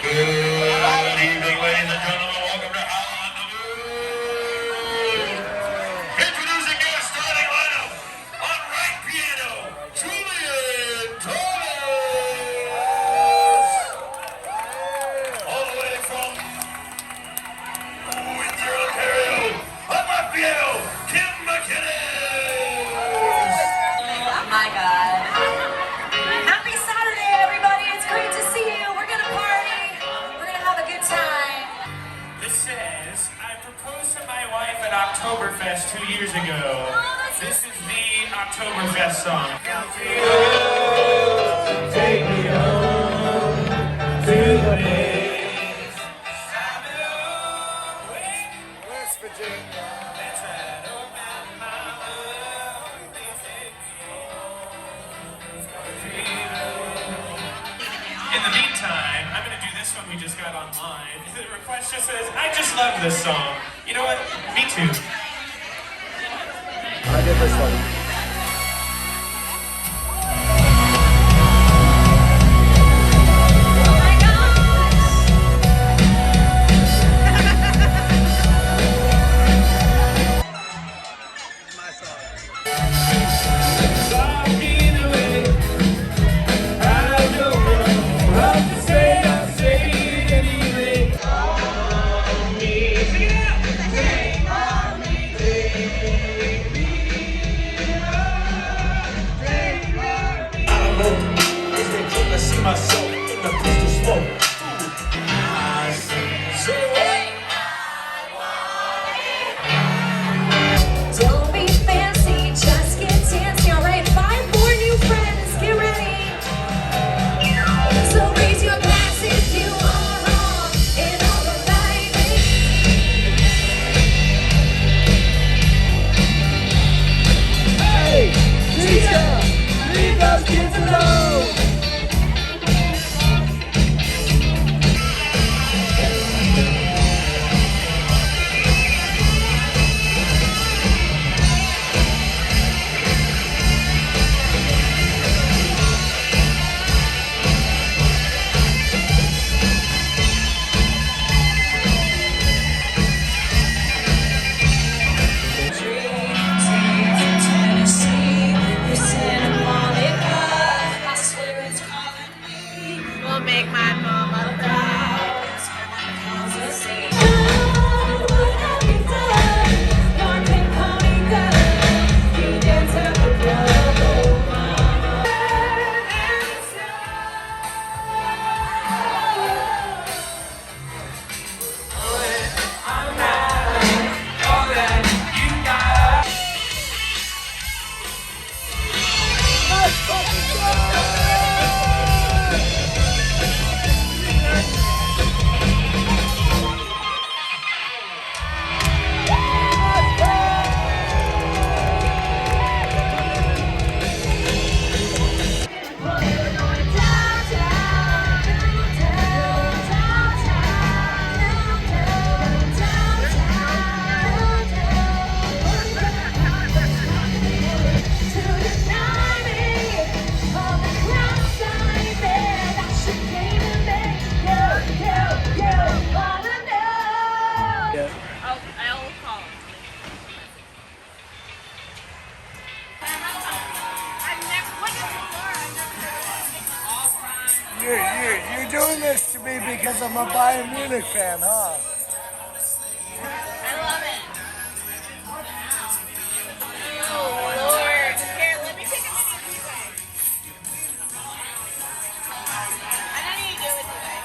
Good evening, ladies and gentlemen. Welcome to Howl on the Moon. Introducing your starting lineup. On right piano, Julian Thomas. All the way from Windsor, Ontario. On left piano, Kim McKinnon. Oh my God. Happy Saturday, everybody. It's great to see you. We're going to party. We're going to have a good time. This says, I proposed to my wife at Oktoberfest 2 years ago. This is the Oktoberfest song. Take me home to the place I belong. West Virginia. That's right. Oh, my love. Please take me home. In the meantime, I'm going to do this one we just got online. The request just says, I just love this song. You know what? Me too. I did this one. doing this to me because I'm a Bayern Munich fan, huh? I love it. Oh, Lord. Here, let me take a video of you guys. I know you do it today.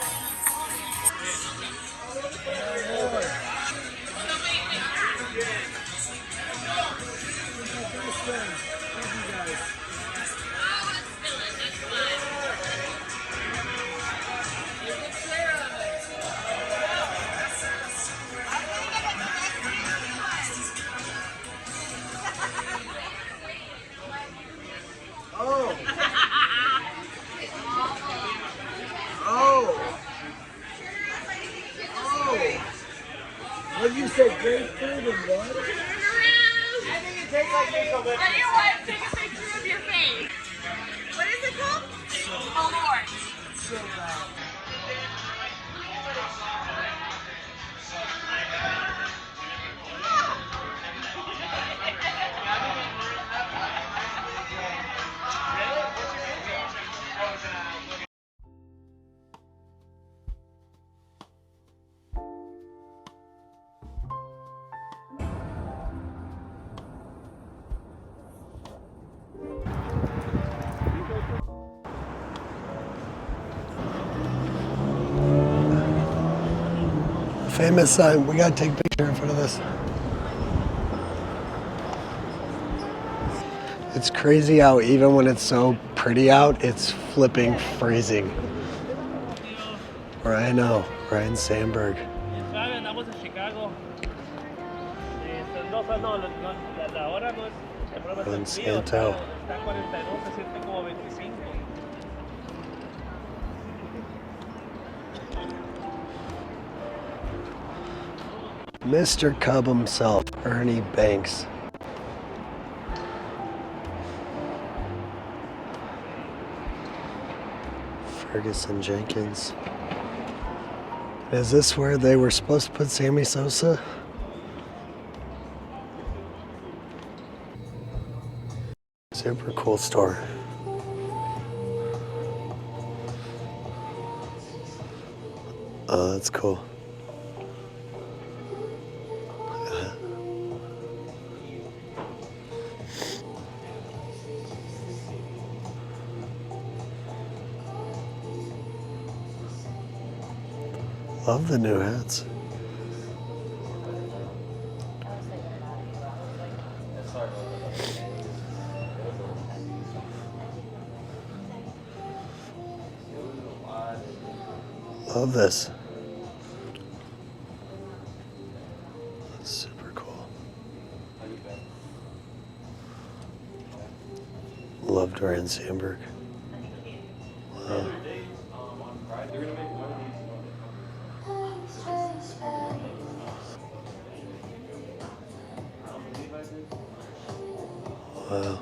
Oh. Oh. Oh. What did you say? Grapefruit and what? I think it tastes like maple. Let your wife take a picture of your face. What is it called? Oh, Lord. So bad. Famous sign. We gotta take a picture in front of this. It's crazy how even when it's so pretty out, it's flipping freezing. Ryan Sandberg. Andamos en Chicago. No, la hora no es. El problema Con es el frío. Santo. Está 42, se siente como 25. Mr. Cub himself, Ernie Banks. Ferguson Jenkins. Is this where they were supposed to put Sammy Sosa? Super cool store. Oh, that's cool. Love the new hats. Love this. That's super cool. Love Ryan Sandberg. Wow. Wow.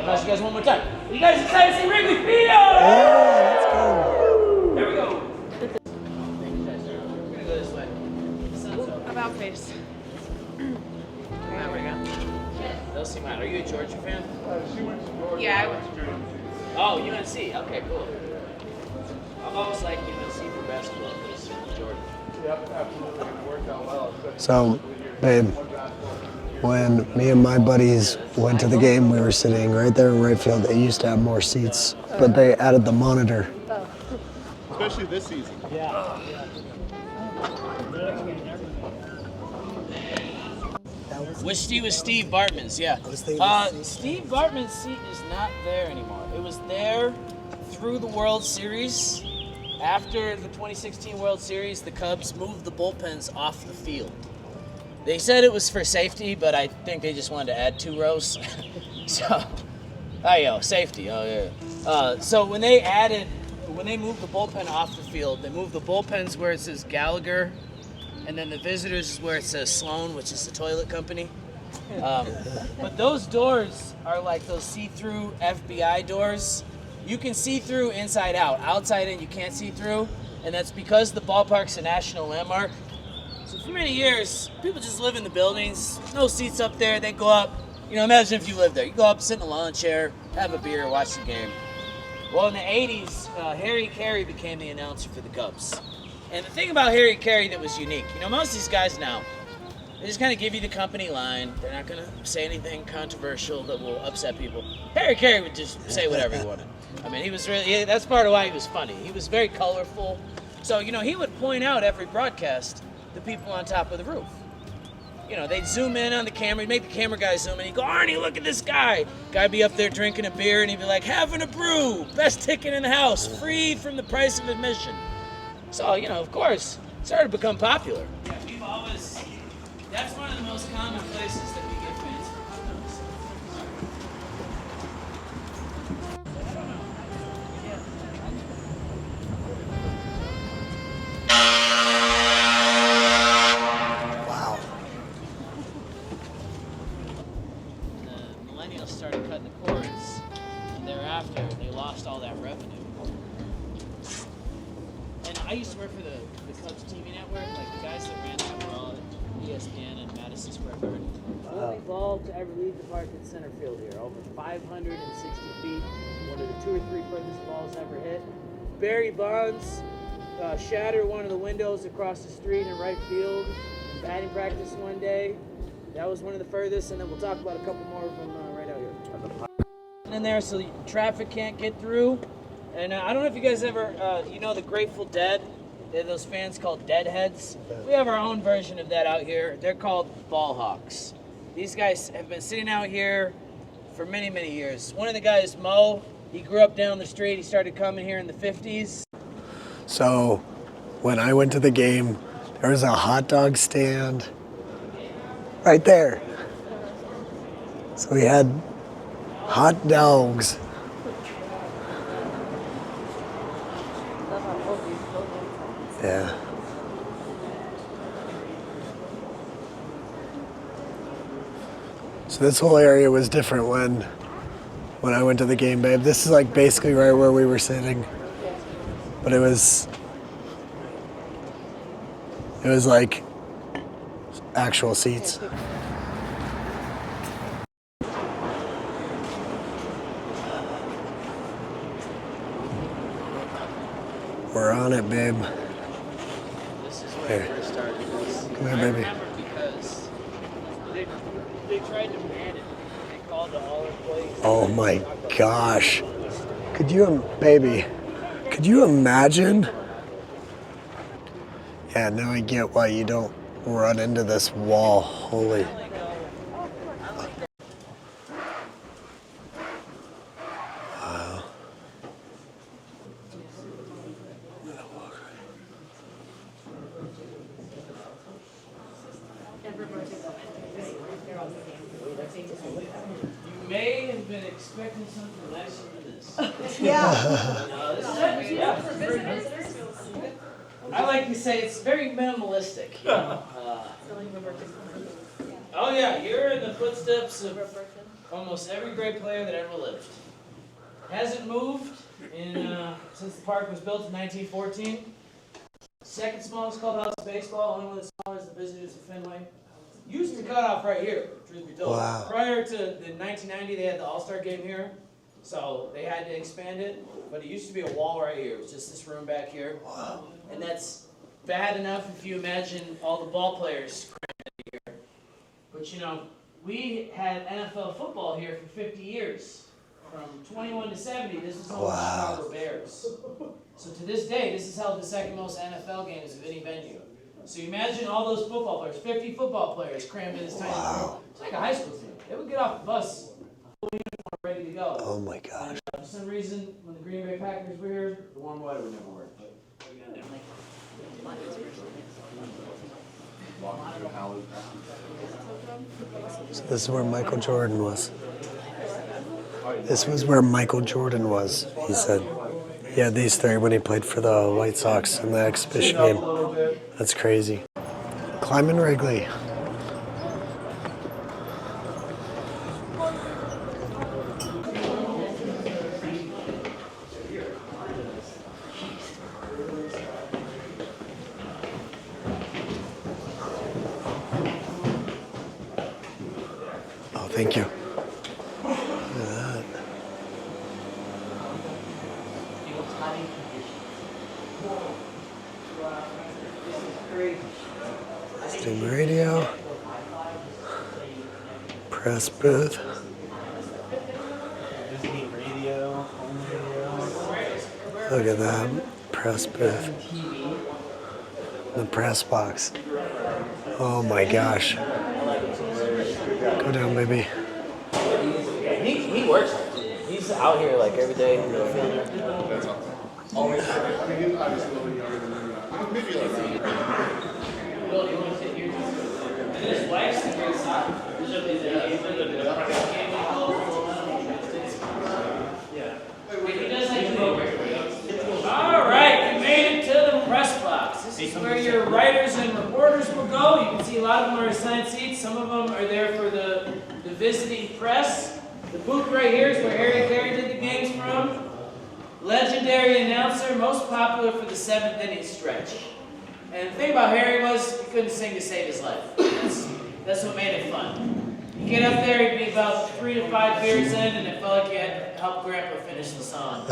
I'll ask you guys one more time. Are you guys excited to see Wrigley Field? Yeah, let's go. Here we go. We're gonna go this way. About face. There we go. They'll see mine. Are you a Georgia fan? Yeah, I went. Oh, UNC. Okay, cool. I'm always like UNC for basketball, but it's Georgia. Yep, absolutely. It worked out well. So, babe, when me and my buddies went to the game, we were sitting right there in right field. They used to have more seats, but they added the monitor. Especially this season. Yeah. Which Steve was Steve Bartman's, yeah. Steve Bartman's seat is not there anymore. It was there through the World Series. After the 2016 World Series, the Cubs moved the bullpens off the field. They said it was for safety, but I think they just wanted to add 2 rows. So, safety, so when they moved the bullpen off the field, they moved the bullpens where it says Gallagher, and then the visitors is where it says Sloan, which is the toilet company. But those doors are like those see-through FBI doors. You can see through inside out. Outside in, you can't see through. And that's because the ballpark's a national landmark. So for many years, people just live in the buildings. No seats up there. They go up. You know, imagine if you lived there. You go up, sit in a lawn chair, have a beer, watch the game. Well, in the 80s, Harry Carey became the announcer for the Cubs. And the thing about Harry Carey that was unique, you know, most of these guys now, they just kind of give you the company line. They're not going to say anything controversial that will upset people. Harry Carey would just say whatever he wanted. I mean, he was really, that's part of why he was funny. He was very colorful. So, you know, he would point out every broadcast the people on top of the roof. You know, they'd zoom in on the camera, he'd make the camera guy zoom in, he'd go, Arnie, look at this guy. Guy'd be up there drinking a beer, and he'd be like, having a brew, best ticket in the house, free from the price of admission. So, you know, of course, it started to become popular. Yeah, we've always, that's one of the most common places that we get fans for hot dogs. Wow. The millennials started cutting the cords, and thereafter they lost all that revenue. And I used to work for the Cubs TV network. Like the guys that ran that were all at ESPN and Madison Square Garden. Only ball to ever leave the park in center field here, over 560 feet. One of the 2 or 3 furthest balls ever hit. Barry Bonds shattered one of the windows across the street in right field in batting practice one day. That was one of the furthest, and then we'll talk about a couple more of them right out here. In there, so traffic can't get through. And I don't know if you guys ever, you know the Grateful Dead? They're those fans called Deadheads. We have our own version of that out here. They're called Ball Hawks. These guys have been sitting out here for many, many years. One of the guys, Mo, he grew up down the street. He started coming here in the 50s. So when I went to the game, there was a hot dog stand right there. So we had hot dogs. Yeah. So this whole area was different when I went to the game, babe. This is like basically right where we were sitting. But it was like actual seats. We're on it, babe. This is where I first started this. Come here, baby. I remember because they tried to ban it. They called all employees. Oh my gosh. Could you imagine? Yeah, now I get why you don't run into this wall. Holy. Wow. You may have been expecting something nicer than this. Yeah. No, this is I like to say it's very minimalistic. You know? Oh yeah, you're in the footsteps of almost every great player that ever lived. Hasn't moved since the park was built in 1914. Second smallest clubhouse in baseball, only one that's smaller as the visitors of Fenway. Used to cut off right here, truth be told. Wow. Prior to the 1990, they had the All-Star game here, so they had to expand it. But it used to be a wall right here. It was just this room back here. Wow. And that's bad enough if you imagine all the ball players crammed in here. But you know, we had NFL football here for 50 years. From 21 to 70, this is home to the Chicago Bears. So to this day, this has held the second most NFL games of any venue. So you imagine all those football players, 50 football players crammed in this tiny room. It's like a high school team. They would get off the bus, full uniform, ready to go. Oh my gosh. And, for some reason, when the Green Bay Packers were here, the warm weather would never work. But what are you gonna do? So this is where Michael Jordan was. This was where Michael Jordan was, he said. Yeah, these three when he played for the White Sox in the exhibition game. That's crazy. Climbing Wrigley. Thank you. Look at that. Listening radio. Press booth. Look at that. Press booth. The press box. Oh my gosh. Go down, baby. He works. He's out here like every day. That's awesome. His wife's the great soccer. All right, you made it to the press box. This is where your writers and reporters will go. You can see a lot of them are assigned seats. Some of them are there for the visiting press. The booth right here is where Harry Carey did the games from. Legendary announcer, most popular for the 7th inning stretch. And the thing about Harry was he couldn't sing to save his life. That's what made it fun. You get up there, he'd be about 3 to 5 beers in, and it felt like you had to help Grandpa finish the song.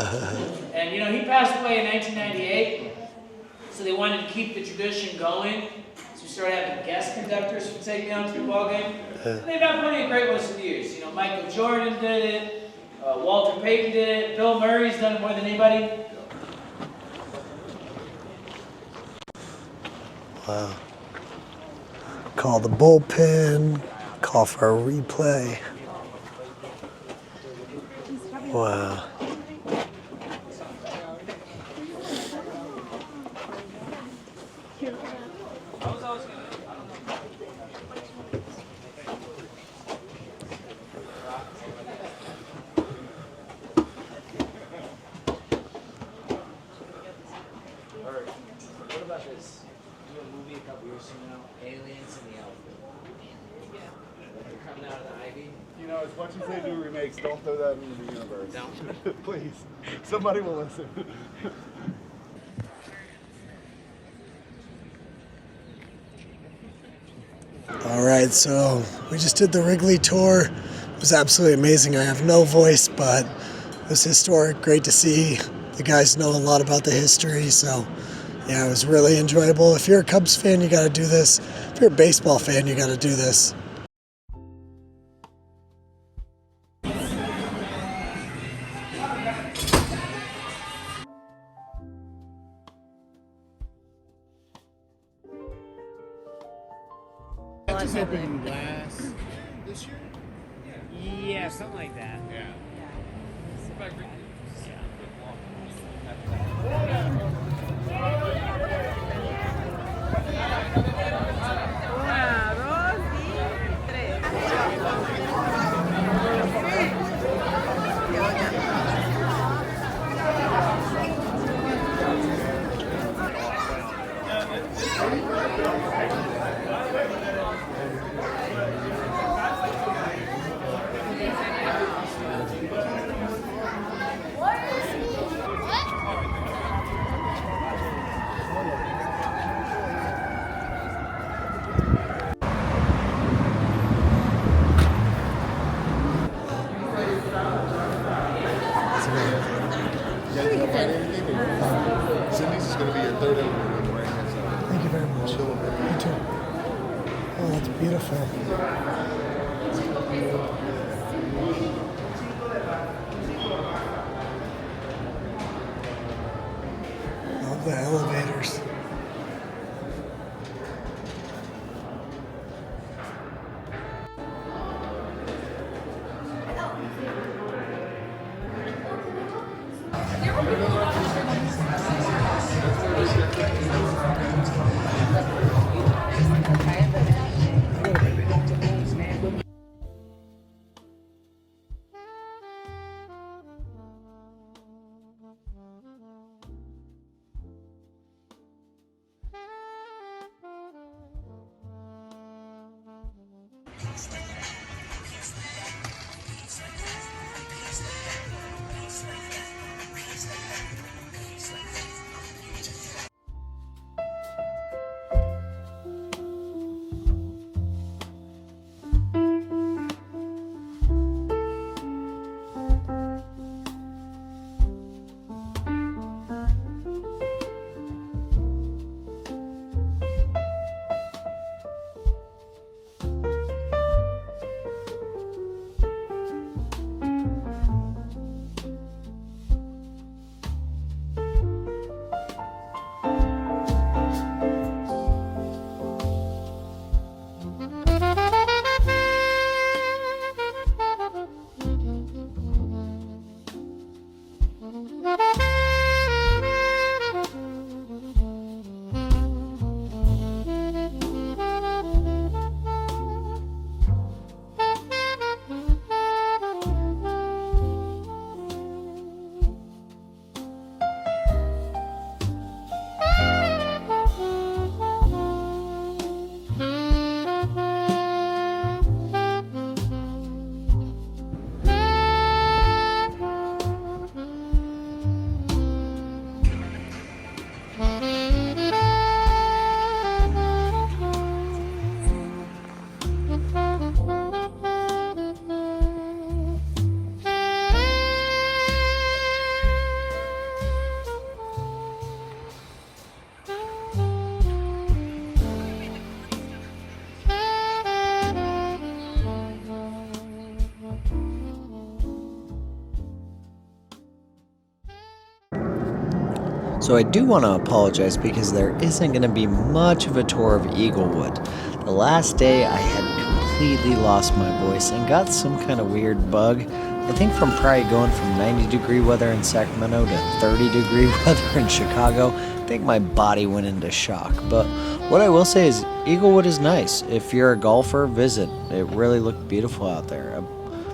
And you know, he passed away in 1998, so they wanted to keep the tradition going. So we started having guest conductors who take me out to the ball game. And they've had plenty of great ones through the years. You know, Michael Jordan did it, Walter Payton did it, Bill Murray's done it more than anybody. Wow. Call the bullpen. Call for a replay. Wow. What about this? Do a movie a couple years from now, Aliens in the Outfield. They're coming out of the Ivy. You know, as much as they do remakes, don't throw that into the universe. Don't. Please. Somebody will listen. All right, so we just did the Wrigley tour. It was absolutely amazing. I have no voice, but it was historic. Great to see. The guys know a lot about the history, so yeah, it was really enjoyable. If you're a Cubs fan, you got to do this. If you're a baseball fan, you got to do this. Just opened last this year? Yeah, something like that. Yeah. Cindy's is going to be your third element, right? Thank you very much. You too. Oh, that's beautiful. Love the elevators. So I do want to apologize because there isn't going to be much of a tour of Eaglewood. The last day I had completely lost my voice and got some kind of weird bug. I think from probably going from 90-degree weather in Sacramento to 30-degree weather in Chicago, I think my body went into shock. But what I will say is Eaglewood is nice. If you're a golfer, visit. It really looked beautiful out there.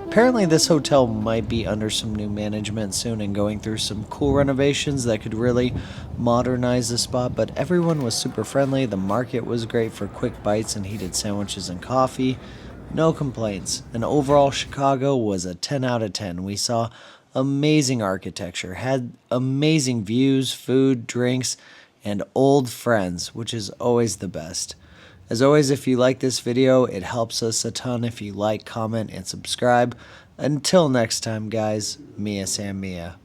Apparently this hotel might be under some new management soon and going through some cool renovations that could really modernize the spot, but everyone was super friendly. The market was great for quick bites and heated sandwiches and coffee. No complaints. And overall, Chicago was a 10 out of 10. We saw amazing architecture, had amazing views, food, drinks, and old friends, which is always the best. As always, if you like this video, it helps us a ton if you like, comment, and subscribe. Until next time, guys, Mia San Mia.